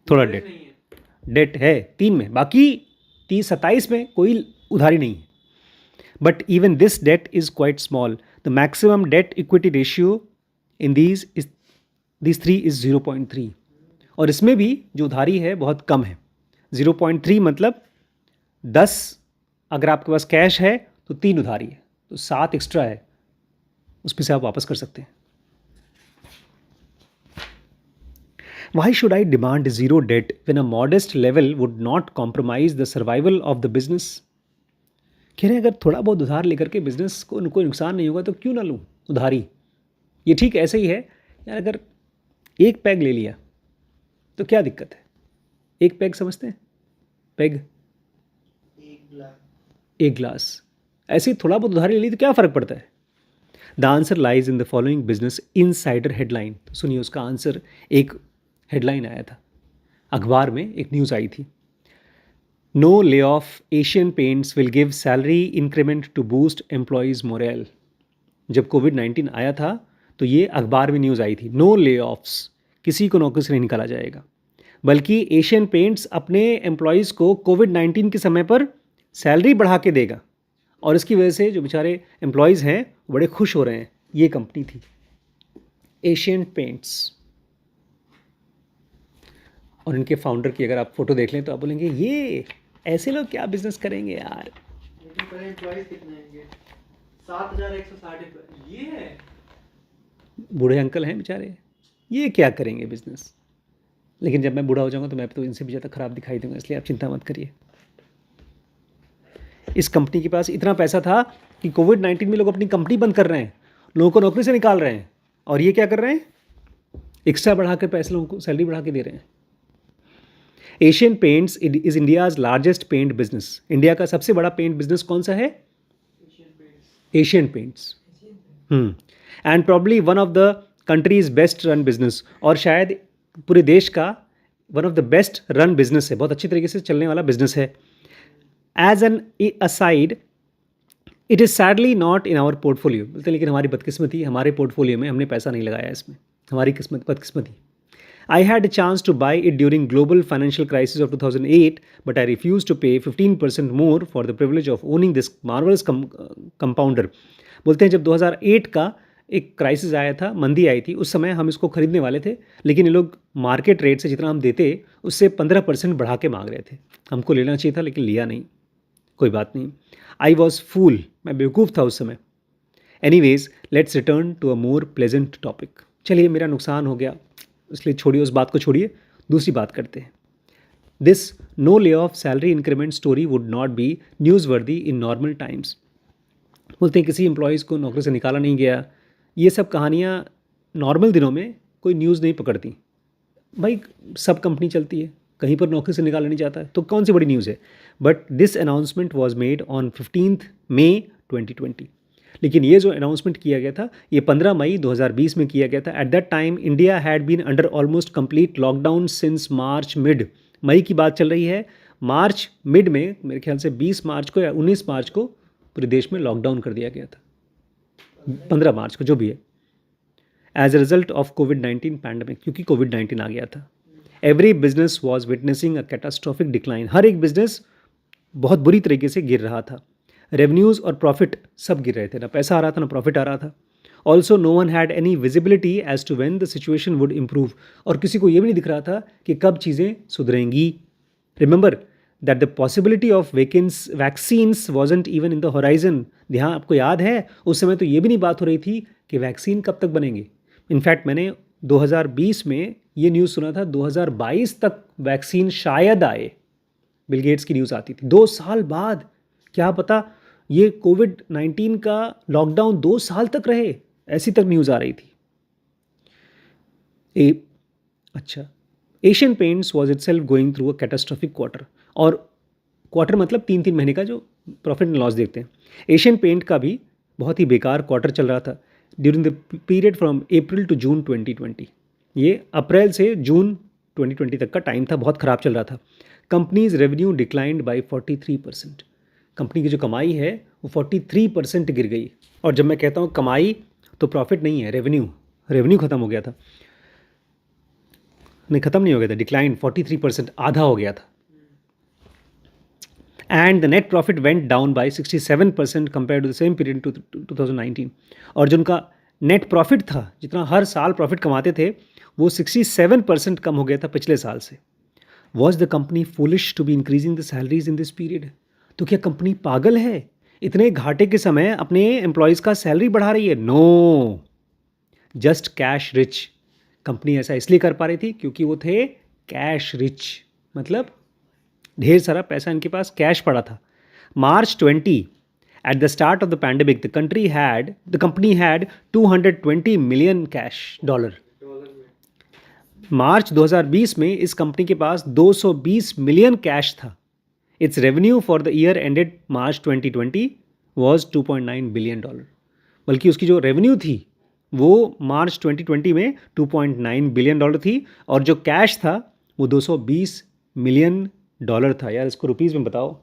थोड़ा डेट है 3 में, बाकी 27 में कोई उधारी नहीं है। But even this that is quite small, the maximum debt equity ratio in these 3 is 0.3, और इसमें भी जो उधारी है बहुत कम है। 0.3 मतलब 10 अगर आपके पास कैश है तो 3 उधारी है, तो 7 एक्स्ट्रा है, उसमें से आप वापस कर सकते हैं। Why should I demand zero debt when a modest level would not compromise the survival of the business? कह रहे हैं अगर थोड़ा बहुत उधार लेकर के बिजनेस को कोई नुकसान नहीं होगा तो क्यों ना लूँ उधारी। ये ठीक ऐसे ही है यार, अगर एक पैग ले लिया तो क्या दिक्कत है? एक पैग समझते हैं? पैग एक ग्लास, ऐसे ही थोड़ा बहुत उधारी ले ली तो क्या फ़र्क पड़ता है? The answer lies in the following business insider headline. सुनिए उसका आंसर, एक हेडलाइन आया था अखबार में, एक न्यूज़ आई थी, no lay off, Asian Paints will give salary increment to boost employees morale. जब कोविड-19 आया था तो ये अखबार में न्यूज़ आई थी, नो ले ऑफ्स, किसी को नौकरी से नहीं निकाला जाएगा, बल्कि एशियन पेंट्स अपने एम्प्लॉयज़ को कोविड-19 के समय पर सैलरी बढ़ा के देगा, और इसकी वजह से जो बेचारे एम्प्लॉयज़ हैं बड़े खुश हो रहे हैं। ये कंपनी थी एशियन पेंट्स, और इनके फाउंडर की अगर आप फोटो देख लें तो आप बोलेंगे ये ऐसे लोग क्या बिजनेस करेंगे यार। लेकिन पर एम्प्लॉयज कितने हैं इनके? 7,160 एम्प्लॉय। ये है बूढ़े अंकल हैं बेचारे, ये क्या करेंगे बिजनेस। लेकिन जब मैं बूढ़ा हो जाऊंगा तो मैं तो इनसे भी ज़्यादा ख़राब दिखाई दूंगा, इसलिए आप चिंता मत करिए। इस कंपनी के पास इतना पैसा था कि कोविड-19 में लोग अपनी कंपनी बंद कर रहे हैं, लोगों को नौकरी से निकाल रहे हैं, और ये क्या कर रहे हैं, एक्स्ट्रा बढ़ा कर पैसे लोगों को सैलरी बढ़ा के दे रहे हैं। Asian Paints is India's largest paint business. India का सबसे बड़ा पेंट बिजनेस कौन सा है? Asian Paints. And probably one of the country's best run business, और शायद पूरे देश का one of the best run business है, बहुत अच्छी तरीके से चलने वाला बिजनेस है। As an aside, it is sadly not in our portfolio. बोलते लेकिन हमारी बदकिस्मती, हमारे पोर्टफोलियो में हमने पैसा नहीं लगाया इसमें, हमारी किस्मत बदकिस्मती। I had a chance to buy it during global financial crisis of 2008, but I refused to pay 15% more for the privilege of owning this marvelous compounder. बोलते हैं जब 2008 का एक क्राइसिस आया था, मंदी आई थी, उस समय हम इसको खरीदने वाले थे, लेकिन ये लोग मार्केट रेट से जितना हम देते उससे 15% बढ़ा के मांग रहे थे। हमको लेना चाहिए था लेकिन लिया नहीं, कोई बात नहीं। आई वॉज फूल, मैं बेवकूफ़ था उस समय। Anyways let's return to a more pleasant topic. चलिए मेरा नुकसान हो गया, इसलिए छोड़िए उस बात को, छोड़िए दूसरी बात करते हैं। This no lay off salary increment story would not be newsworthy in normal times. बोलते हैं किसी एम्प्लॉयज़ को नौकरी से निकाला नहीं गया, ये सब कहानियाँ नॉर्मल दिनों में कोई न्यूज़ नहीं पकड़ती। भाई सब कंपनी चलती है, कहीं पर नौकरी से निकाला नहीं जाता है तो कौन सी बड़ी न्यूज़ है। But this announcement was made on 15 मई 2020। लेकिन ये जो अनाउंसमेंट किया गया था ये 15 मई 2020 में किया गया था। At that time India had been under almost complete lockdown since March mid. मई की बात चल रही है, मार्च मिड में मेरे ख्याल से 20 मार्च को या 19 मार्च को पूरे देश में लॉकडाउन कर दिया गया था, 15 मार्च को जो भी है, एज अ रिजल्ट ऑफ कोविड-19 पैंडमिक, क्योंकि कोविड-19 आ गया था। Every business was witnessing a catastrophic decline. हर एक बिजनेस बहुत बुरी तरीके से गिर रहा था। रेवेन्यूज़ और प्रॉफिट सब गिर रहे थे, ना पैसा आ रहा था ना प्रॉफिट आ रहा था। Also no one had any visibility as to when the situation would improve, और किसी को ये भी नहीं दिख रहा था कि कब चीज़ें सुधरेंगी। Remember that the possibility of vaccines wasn't even in the horizon. ध्यान, आपको याद है उस समय तो ये भी नहीं बात हो रही थी कि वैक्सीन कब तक बनेंगे। इनफैक्ट मैंने 2020 में ये न्यूज़ सुना था 2022 तक वैक्सीन शायद आए, बिल गेट्स की न्यूज़ आती थी। 2 साल बाद, क्या पता ये कोविड-19 का लॉकडाउन 2 साल तक रहे, ऐसी तक न्यूज़ आ रही थी। अच्छा, Asian Paints was itself going through a catastrophic quarter, और क्वार्टर मतलब 3-3 महीने का जो प्रॉफिट एंड लॉस देखते हैं। एशियन पेंट का भी बहुत ही बेकार क्वार्टर चल रहा था during the period from April to June 2020। ये अप्रैल से जून 2020 तक का टाइम था, बहुत ख़राब चल रहा था। Companies revenue declined by 43%। Company की जो कमाई है वो 43% गिर गई। और जब मैं कहता हूँ कमाई तो प्रॉफिट नहीं है, रेवेन्यू ख़त्म हो गया था, नहीं ख़त्म नहीं हो गया था, डिक्लाइन 43%, आधा हो गया था। And the net profit went down by 67% compare to the same period to 2019। और जो उनका नेट प्रॉफिट था, जितना हर साल प्रॉफिट कमाते थे, वो 67% कम हो गया था पिछले साल से। Was the company foolish to be increasing the salaries in this period? तो क्या कंपनी पागल है, इतने घाटे के समय अपने एम्प्लॉयज़ का सैलरी बढ़ा रही है? No, just cash rich. Company ऐसा इसलिए कर पा रही थी क्योंकि वो थे कैश रिच, मतलब ढेर सारा पैसा इनके पास कैश पड़ा था। March 20, at the start of the pandemic, the company had $220 million cash dollar. मार्च 2020 में इस कंपनी के पास 220 मिलियन कैश था। Its revenue for the year ended March 2020 was $2.9 billion. बल्कि उसकी जो रेवेन्यू थी वो मार्च 2020 में $2.9 बिलियन थी, और जो कैश था वो $220 मिलियन था। यार इसको रुपीज़ में बताओ,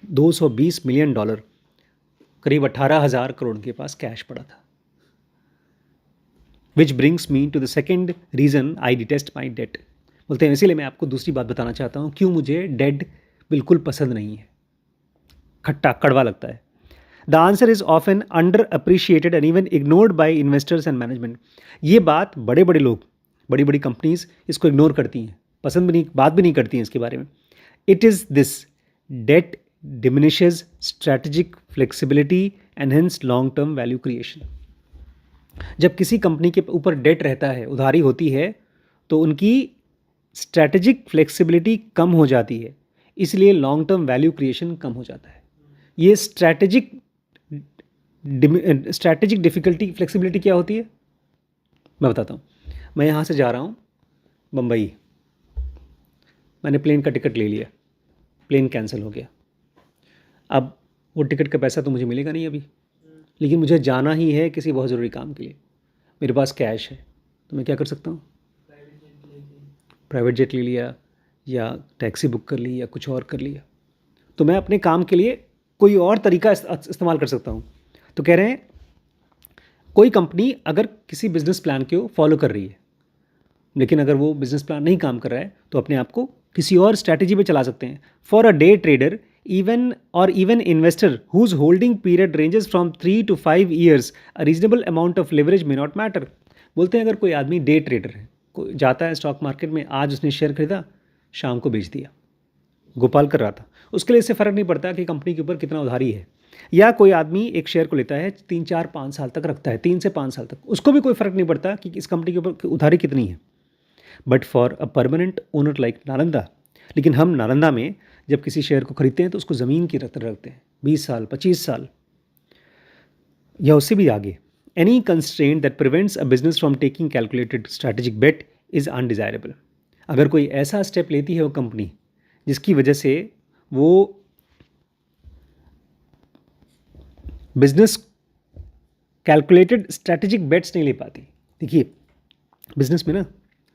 $220 मिलियन, करीब 18,000 करोड़ के पास कैश पड़ा था। Which brings me to the second reason I detest my debt. बोलते हैं इसीलिए मैं आपको दूसरी बात बताना चाहता हूँ क्यों मुझे डेट बिल्कुल पसंद नहीं है, खट्टा कड़वा लगता है। The answer is often under appreciated and even ignored by investors and management. ये बात बड़े बड़े लोग, बड़ी बड़ी कंपनीज इसको इग्नोर करती हैं, पसंद भी नहीं, बात भी नहीं करती हैं इसके बारे में। It is this, debt diminishes strategic flexibility and hence long term value creation. जब किसी कंपनी के ऊपर डेट रहता है, उधारी होती है, तो उनकी स्ट्रैटेजिक फ्लेक्सिबिलिटी कम हो जाती है, इसलिए लॉन्ग टर्म वैल्यू क्रिएशन कम हो जाता है। ये स्ट्रैटेजिक डिफ़िकल्टी फ्लेक्सिबिलिटी क्या होती है मैं बताता हूँ। मैं यहाँ से जा रहा हूँ बम्बई, मैंने प्लेन का टिकट ले लिया, प्लेन कैंसिल हो गया। अब वो टिकट का पैसा तो मुझे मिलेगा नहीं अभी, लेकिन मुझे जाना ही है किसी बहुत ज़रूरी काम के लिए, मेरे पास कैश है, तो मैं क्या कर सकता हूँ? प्राइवेट जेट ले लिया या टैक्सी बुक कर ली या कुछ और कर लिया, तो मैं अपने काम के लिए कोई और तरीका इस्तेमाल कर सकता हूँ। तो कह रहे हैं कोई कंपनी अगर किसी बिजनेस प्लान को फॉलो कर रही है, लेकिन अगर वो बिजनेस प्लान नहीं काम कर रहा है, तो अपने आप को किसी और स्ट्रैटेजी पे चला सकते हैं। For a day trader even investor whose holding period ranges from 3 to 5 years, a reasonable amount of leverage may not matter। बोलते हैं अगर कोई आदमी डे ट्रेडर है, कोई जाता है स्टॉक मार्केट में, आज उसने शेयर खरीदा, शाम को बेच दिया, गोपाल कर रहा था, उसके लिए इससे फ़र्क नहीं पड़ता कि कंपनी के ऊपर कितना उधारी है। या कोई आदमी एक शेयर को लेता है, 3 4 5 साल तक रखता है, 3 से 5 साल तक, उसको भी कोई फ़र्क नहीं पड़ता कि इस कंपनी के ऊपर उधारी कितनी है। But for a permanent owner like Nalanda, लेकिन हम नालंदा में जब किसी शेयर को खरीदते हैं तो उसको ज़मीन की तरह रखते हैं, 20 साल 25 साल या उससे भी आगे। Any constraint that prevents a business from taking calculated strategic bet is undesirable. अगर कोई ऐसा स्टेप लेती है वो कंपनी जिसकी वजह से वो बिजनेस कैलकुलेटेड स्ट्रैटेजिक बेट्स नहीं ले पाती। देखिए बिजनेस में ना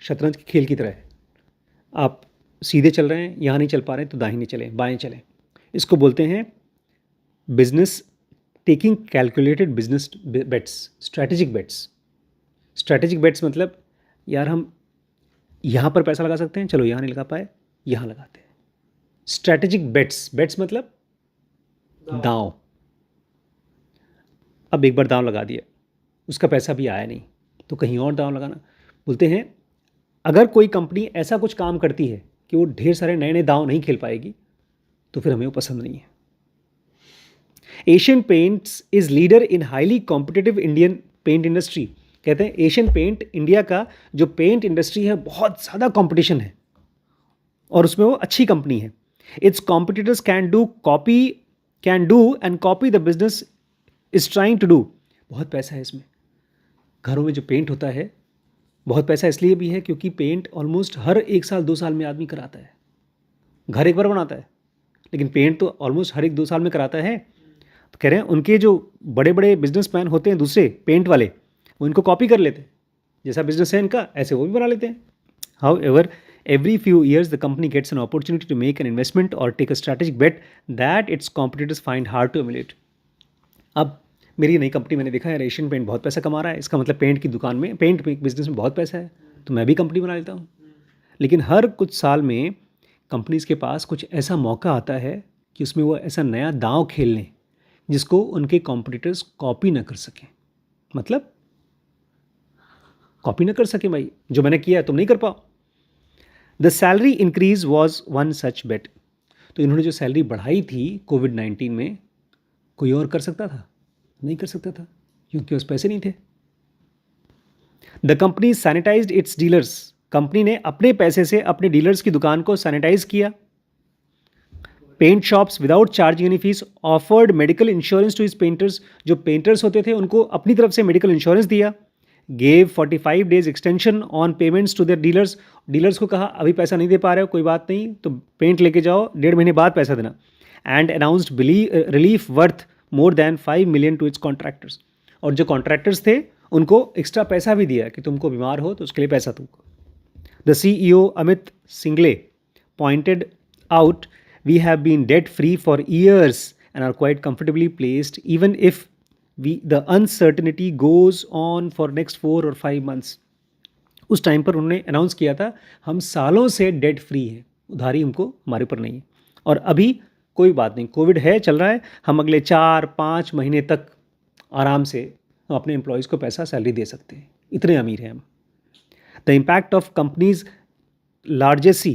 शतरंज के खेल की तरह है, आप सीधे चल रहे हैं, यहाँ नहीं चल पा रहे हैं तो दाहिने चलें, बाएं चलें। इसको बोलते हैं business taking calculated business bets, strategic bets. Strategic bets मतलब यार हम यहाँ पर पैसा लगा सकते हैं, चलो यहाँ नहीं लगा पाए, यहाँ लगाते हैं। स्ट्रैटेजिक बेट्स मतलब दांव। अब एक बार दांव लगा दिया, उसका पैसा भी आया नहीं, तो कहीं और दांव लगाना। बोलते हैं अगर कोई कंपनी ऐसा कुछ काम करती है कि वो ढेर सारे नए नए दांव नहीं खेल पाएगी, तो फिर हमें वो पसंद नहीं है। Asian Paints is leader in highly competitive Indian paint industry. कहते हैं एशियन पेंट, इंडिया का जो पेंट इंडस्ट्री है, बहुत ज़्यादा कंपटीशन है और उसमें वो अच्छी कंपनी है। Its competitors can do and copy the business is trying to do. बहुत पैसा है इसमें। घरों में जो पेंट होता है, बहुत पैसा इसलिए भी है क्योंकि पेंट ऑलमोस्ट हर 1 साल 2 साल में आदमी कराता है। घर एक बार बनाता है, लेकिन पेंट तो ऑलमोस्ट हर 1-2 साल में कराता है। तो कह रहे हैं उनके जो बड़े बड़े बिजनेसमैन होते हैं दूसरे पेंट वाले, वो इनको कॉपी कर लेते हैं। जैसा बिजनेस है इनका, ऐसे वो भी बना लेते हैं। How ever every few years the company gets an opportunity to make an investment or take a strategic bet that its competitors find hard to emulate। अब मेरी नई कंपनी मैंने देखा है एशियन पेंट बहुत पैसा कमा रहा है, इसका मतलब पेंट की दुकान में, पेंट बिजनेस में बहुत पैसा है, तो मैं भी कंपनी बना लेता हूँ। लेकिन हर कुछ साल में कंपनीज के पास कुछ ऐसा मौका आता है कि उसमें वो ऐसा नया दांव खेल लें जिसको उनके कॉम्पिटिटर्स कॉपी ना कर सकें। मतलब कॉपी ना कर सकें, भाई जो मैंने किया है तुम नहीं कर पाओ। The salary increase was one such bet. तो इन्होंने जो सैलरी बढ़ाई थी कोविड-19 में, कोई और कर सकता था? नहीं कर सकता था, क्योंकि उस पैसे नहीं थे। The company sanitised it's dealers. Company ने अपने पैसे से अपने डीलर्स की दुकान को सैनिटाइज किया। Paint shops without charging any fees offered medical insurance to his painters. जो पेंटर्स होते थे उनको अपनी तरफ से मेडिकल इंश्योरेंस दिया। Gave 45 days extension on payments to their dealers. Dealers को कहा अभी पैसा नहीं दे पा रहे हो, कोई बात नहीं, तो पेंट लेके जाओ, 1.5 महीने बाद पैसा देना। And announced relief worth more than 5 million to its contractors. और जो कॉन्ट्रैक्टर्स थे उनको एक्स्ट्रा पैसा भी दिया कि तुमको बीमार हो तो उसके लिए पैसा तुमको. The CEO Amit Single pointed out, we have been debt free for years and are quite comfortably placed even if the uncertainty goes on for next 4 or 5 months. उस टाइम पर उन्होंने अनाउंस किया था हम सालों से डेट फ्री हैं, उधारी हमको हमारे ऊपर नहीं है. और अभी कोई बात नहीं, कोविड है चल रहा है, हम अगले 4-5 महीने तक आराम से हम अपने एम्प्लॉयज़ को पैसा सैलरी दे सकते हैं, इतने अमीर हैं हम. The impact of companies largesse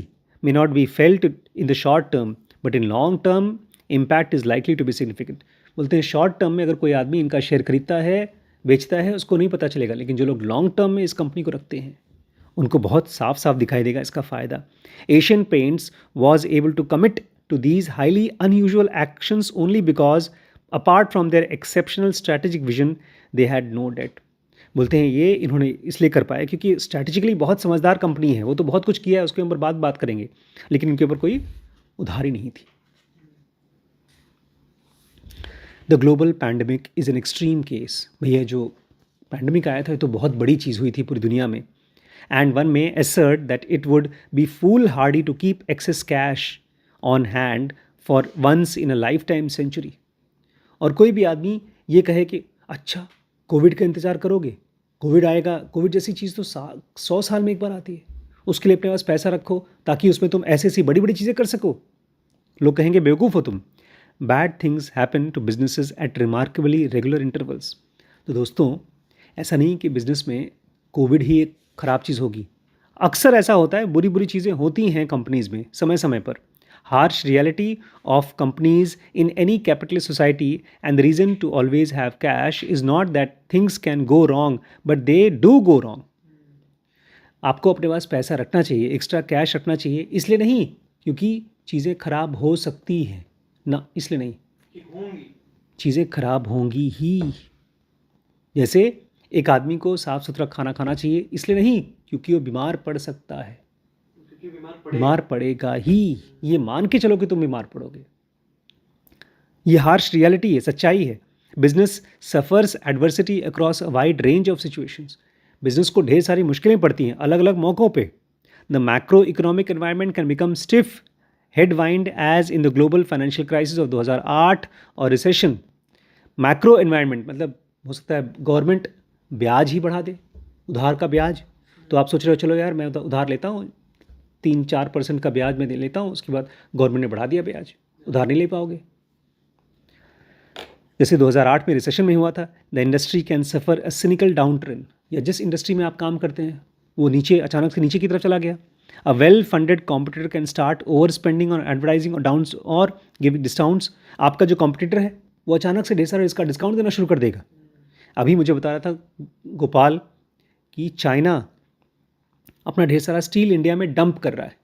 may not be felt in the short term, but in long term impact is likely to be significant. बोलते हैं शॉर्ट टर्म में अगर कोई आदमी इनका शेयर खरीदता है बेचता है उसको नहीं पता चलेगा, लेकिन जो लोग लॉन्ग टर्म में इस कंपनी को रखते हैं उनको बहुत साफ साफ दिखाई देगा इसका फ़ायदा. Asian Paints was able to commit to these highly unusual actions only because apart from their exceptional strategic vision they had no debt. बोलते हैं ये इन्होंने इसलिए कर पाया क्योंकि स्ट्रैटेजिकली बहुत समझदार कंपनी है, वो तो बहुत कुछ किया है, उसके ऊपर बात करेंगे, लेकिन इनके ऊपर कोई उधारी नहीं थी. The global pandemic is an extreme case. भैया जो पैंडमिक आया था ये तो बहुत बड़ी चीज़ हुई थी पूरी दुनिया में. And one may assert that it would be foolhardy to keep excess cash on hand for once in a lifetime century. और कोई भी आदमी ये कहे कि अच्छा कोविड का इंतज़ार करोगे, कोविड आएगा, कोविड जैसी चीज़ तो 100 साल में एक बार आती है, उसके लिए अपने पास पैसा रखो ताकि उसमें तुम ऐसी बड़ी बड़ी चीज़ें कर सको. लोग कहेंगे बेवकूफ़ हो तुम. Bad things happen to businesses at remarkably regular intervals. तो दोस्तों ऐसा नहीं कि बिजनेस में कोविड ही एक ख़राब चीज़ होगी. अक्सर ऐसा होता है, बुरी बुरी चीज़ें होती हैं कंपनीज़ में समय समय पर. Harsh reality of companies in any capitalist society and the reason to always have cash is not that things can go wrong, but they do go wrong. आपको अपने पास पैसा रखना चाहिए, एक्स्ट्रा कैश रखना चाहिए, इसलिए नहीं क्योंकि चीज़ें खराब हो सकती हैं ना, इसलिए नहीं, चीज़ें खराब होंगी ही. जैसे एक आदमी को साफ़ सुथरा खाना खाना चाहिए, इसलिए नहीं क्योंकि वो बीमार पड़ सकता है, बीमार पड़ेगा ही, ये मान के चलो कि तुम बीमार पड़ोगे. ये हार्श रियलिटी है, सच्चाई है. Business suffers adversity across a wide range of situations. Business को ढेर सारी मुश्किलें पड़ती हैं अलग अलग मौक़ों पे. The macro economic environment can become stiff headwind as in the global financial crisis of 2008 और रिसेशन. मैक्रो एनवायरनमेंट मतलब हो सकता है गवर्नमेंट ब्याज ही बढ़ा दे, उधार का ब्याज. तो आप सोच रहे हो चलो यार मैं उधार लेता हूँ, 3-4% का ब्याज मैं दे लेता हूँ, उसके बाद गवर्नमेंट ने बढ़ा दिया ब्याज, उधार नहीं ले पाओगे. जैसे 2008 में रिसेशन में हुआ था. The industry can suffer a cynical down trend. या जिस इंडस्ट्री में आप काम करते हैं वो नीचे अचानक से नीचे की तरफ चला गया. A well funded competitor can start over spending on advertising और डाउन्स और गिविंग डिस्काउंट्स. आपका जो कॉम्पिटिटर है वो अचानक से ढेर सारा इसका डिस्काउंट देना शुरू कर देगा. अभी मुझे बता रहा था गोपाल कि चाइना अपना ढेर सारा स्टील इंडिया में डंप कर रहा है.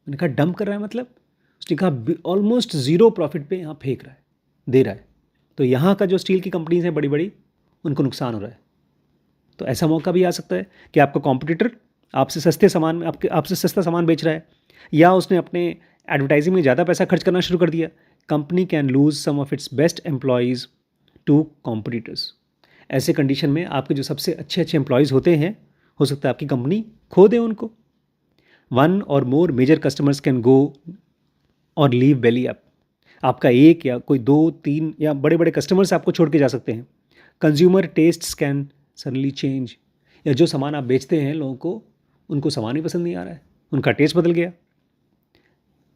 मैंने कहा डंप कर रहा है मतलब, उसने कहा ऑलमोस्ट ज़ीरो प्रॉफिट पे यहाँ फेंक रहा है, दे रहा है. तो यहाँ का जो स्टील की कंपनीज हैं बड़ी बड़ी, उनको नुकसान हो रहा है. तो ऐसा मौका भी आ सकता है कि आपका कॉम्पिटिटर आपसे सस्ता सामान बेच रहा है, या उसने अपने एडवर्टाइजिंग में ज़्यादा पैसा खर्च करना शुरू कर दिया. Company can lose some of its best employees to competitors. ऐसे कंडीशन में आपके जो सबसे अच्छे एम्प्लॉयज़ होते हैं, हो सकता है आपकी कंपनी खो दे उनको. वन और मोर मेजर कस्टमर्स कैन गो और लीव बेली अप. आपका एक या कोई 2-3 या बड़े बड़े कस्टमर्स आपको छोड़ के जा सकते हैं. Consumer tests can suddenly change. या जो सामान आप बेचते हैं लोगों को, उनको सामान ही पसंद नहीं आ रहा है, उनका टेस्ट बदल गया.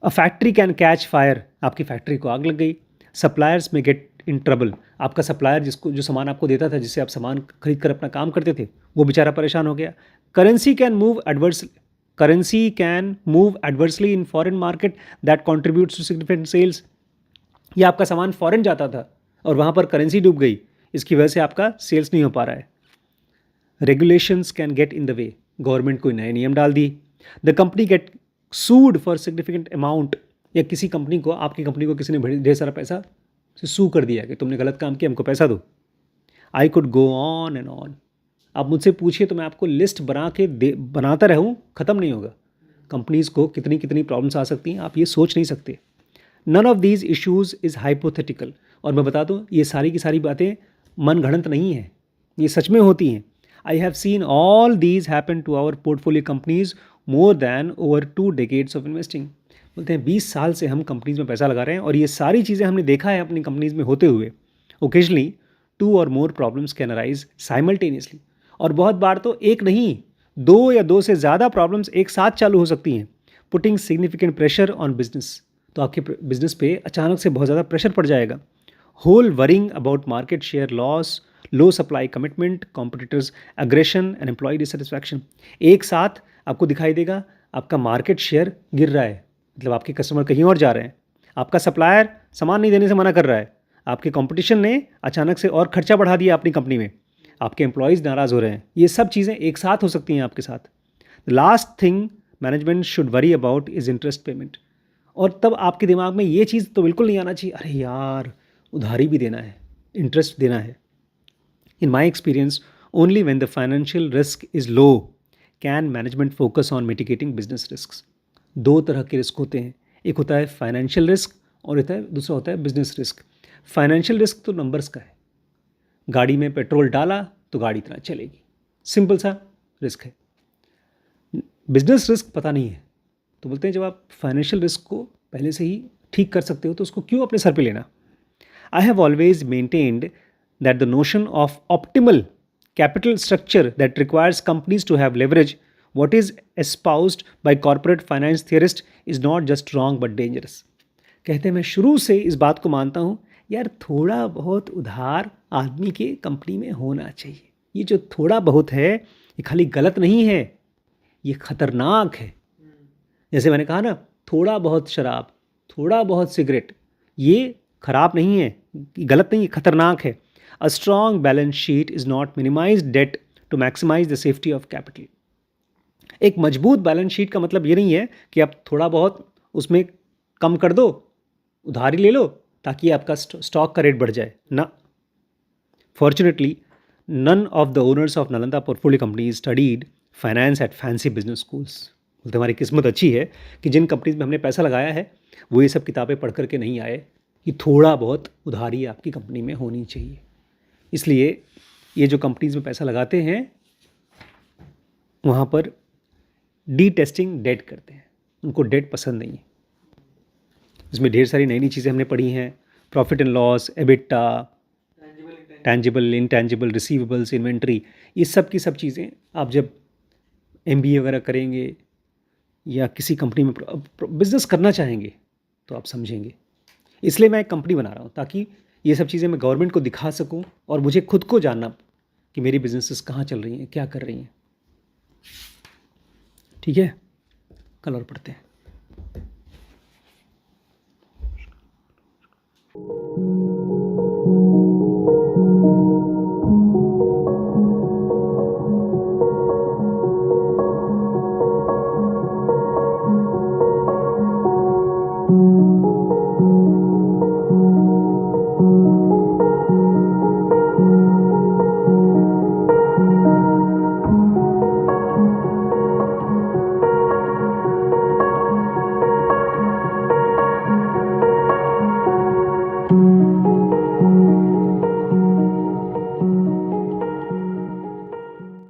A factory can catch fire. आपकी फैक्ट्री को आग लग गई. सप्लायर्स में गेट इन ट्रबल. आपका सप्लायर जो सामान आपको देता था, जिससे आप सामान खरीद कर अपना काम करते थे, वो बेचारा परेशान हो गया. Currency can move adversely in foreign market that contributes to significant sales. या आपका सामान फॉरेन जाता था और वहाँ पर करेंसी डूब गई, इसकी वजह से आपका सेल्स नहीं हो पा रहा है. Regulations can get in the way. Government कोई नए नियम डाल दिए. The company get sued for significant amount. या किसी कंपनी को, आपकी कंपनी को किसी ने ढेर सारा पैसा से सू कर दिया कि तुमने गलत काम किया, हमको पैसा दो. I could go on and on. आप मुझसे पूछिए तो मैं आपको लिस्ट बनाता रहूँ, ख़त्म नहीं होगा. कंपनीज़ को कितनी कितनी प्रॉब्लम्स आ सकती हैं, आप ये सोच नहीं सकते. None of these issues is hypothetical. और मैं बता दूं, ये सारी की सारी बातें मन गढ़ंत नहीं हैं, ये सच में होती हैं। I have seen all these happen to our portfolio companies more than over 2 decades of investing. बोलते हैं 20 साल से हम कंपनीज में पैसा लगा रहे हैं और ये सारी चीज़ें हमने देखा है अपनी कंपनीज में होते हुए। ओकेजनली 2 और more problems can arise simultaneously, और बहुत बार तो एक नहीं, 2 या 2 से ज़्यादा प्रॉब्लम्स एक साथ चालू हो सकती हैं, putting significant pressure on business. तो आपके बिजनेस पे अचानक से बहुत ज़्यादा प्रेशर पड़ जाएगा। Whole worrying about market share loss, low supply commitment, competitors aggression and employee dissatisfaction. एक साथ आपको दिखाई देगा आपका मार्केट शेयर गिर रहा है, मतलब आपके कस्टमर कहीं और जा रहे हैं, आपका सप्लायर सामान नहीं देने से मना कर रहा है, आपके कंपटीशन ने अचानक से और खर्चा बढ़ा दिया अपनी कंपनी में, आपके एम्प्लॉयज़ नाराज़ हो रहे हैं। ये सब चीज़ें एक साथ हो सकती हैं आपके साथ। The last thing management should worry about is interest payment. और तब आपके दिमाग में ये चीज़ तो बिल्कुल नहीं आना चाहिए, अरे यार उधारी भी देना है, इंटरेस्ट देना है। In my experience only when the financial risk is low can management focus on mitigating business risk. 2 तरह के रिस्क होते हैं, एक होता है फाइनेंशियल रिस्क और दूसरा होता है बिजनेस रिस्क। फाइनेंशियल रिस्क तो नंबर्स का है, गाड़ी में पेट्रोल डाला तो गाड़ी इतना चलेगी, सिंपल सा रिस्क है। बिजनेस रिस्क पता नहीं है, तो बोलते हैं जब आप फाइनेंशियल रिस्क को पहले से ही ठीक कर सकते हो तो उसको क्यों अपने सर पे लेना। I have always maintained that the notion of optimal capital structure that requires companies to have leverage what is espoused by corporate finance theorist is not just wrong but dangerous। कहते हैं मैं शुरू से इस बात को मानता हूँ, यार थोड़ा बहुत उधार आदमी के कंपनी में होना चाहिए। ये जो थोड़ा बहुत है ये खाली गलत नहीं है, ये खतरनाक है। जैसे मैंने कहा ना, थोड़ा बहुत शराब, थोड़ा बहुत सिगरेट, ये खराब नहीं है, गलत नहीं है, खतरनाक है। A strong balance sheet is not minimize debt to maximize the safety of capital. एक मजबूत बैलेंस शीट का मतलब ये नहीं है कि आप थोड़ा बहुत उसमें कम कर दो, उधारी ले लो ताकि आपका स्टॉक का रेट बढ़ जाए ना। Fortunately none of the owners of Nalanda portfolio companies studied finance at fancy business schools. बोलते हमारी किस्मत अच्छी है कि जिन कंपनीज में हमने पैसा लगाया है वो ये सब किताबें पढ़ करके नहीं आए कि थोड़ा बहुत उधारी आपकी कंपनी में होनी चाहिए। इसलिए ये जो कंपनीज में पैसा लगाते हैं वहाँ पर डी टेस्टिंग डेट करते हैं, उनको डेट पसंद नहीं है। इसमें ढेर सारी नई नई चीज़ें हमने पढ़ी हैं, profit and loss, EBITDA, tangible intangible, receivables, inventory, ये सब की सब चीज़ें आप जब MBA वगैरह करेंगे या किसी कंपनी में बिजनेस करना चाहेंगे तो आप समझेंगे। इसलिए मैं एक कंपनी बना रहा हूँ ताकि ये सब चीज़ें मैं गवर्नमेंट को दिखा सकूँ और मुझे खुद को जानना कि मेरी बिजनेसेस कहाँ चल रही हैं, क्या कर रही हैं। ठीक है, कल और पढ़ते हैं।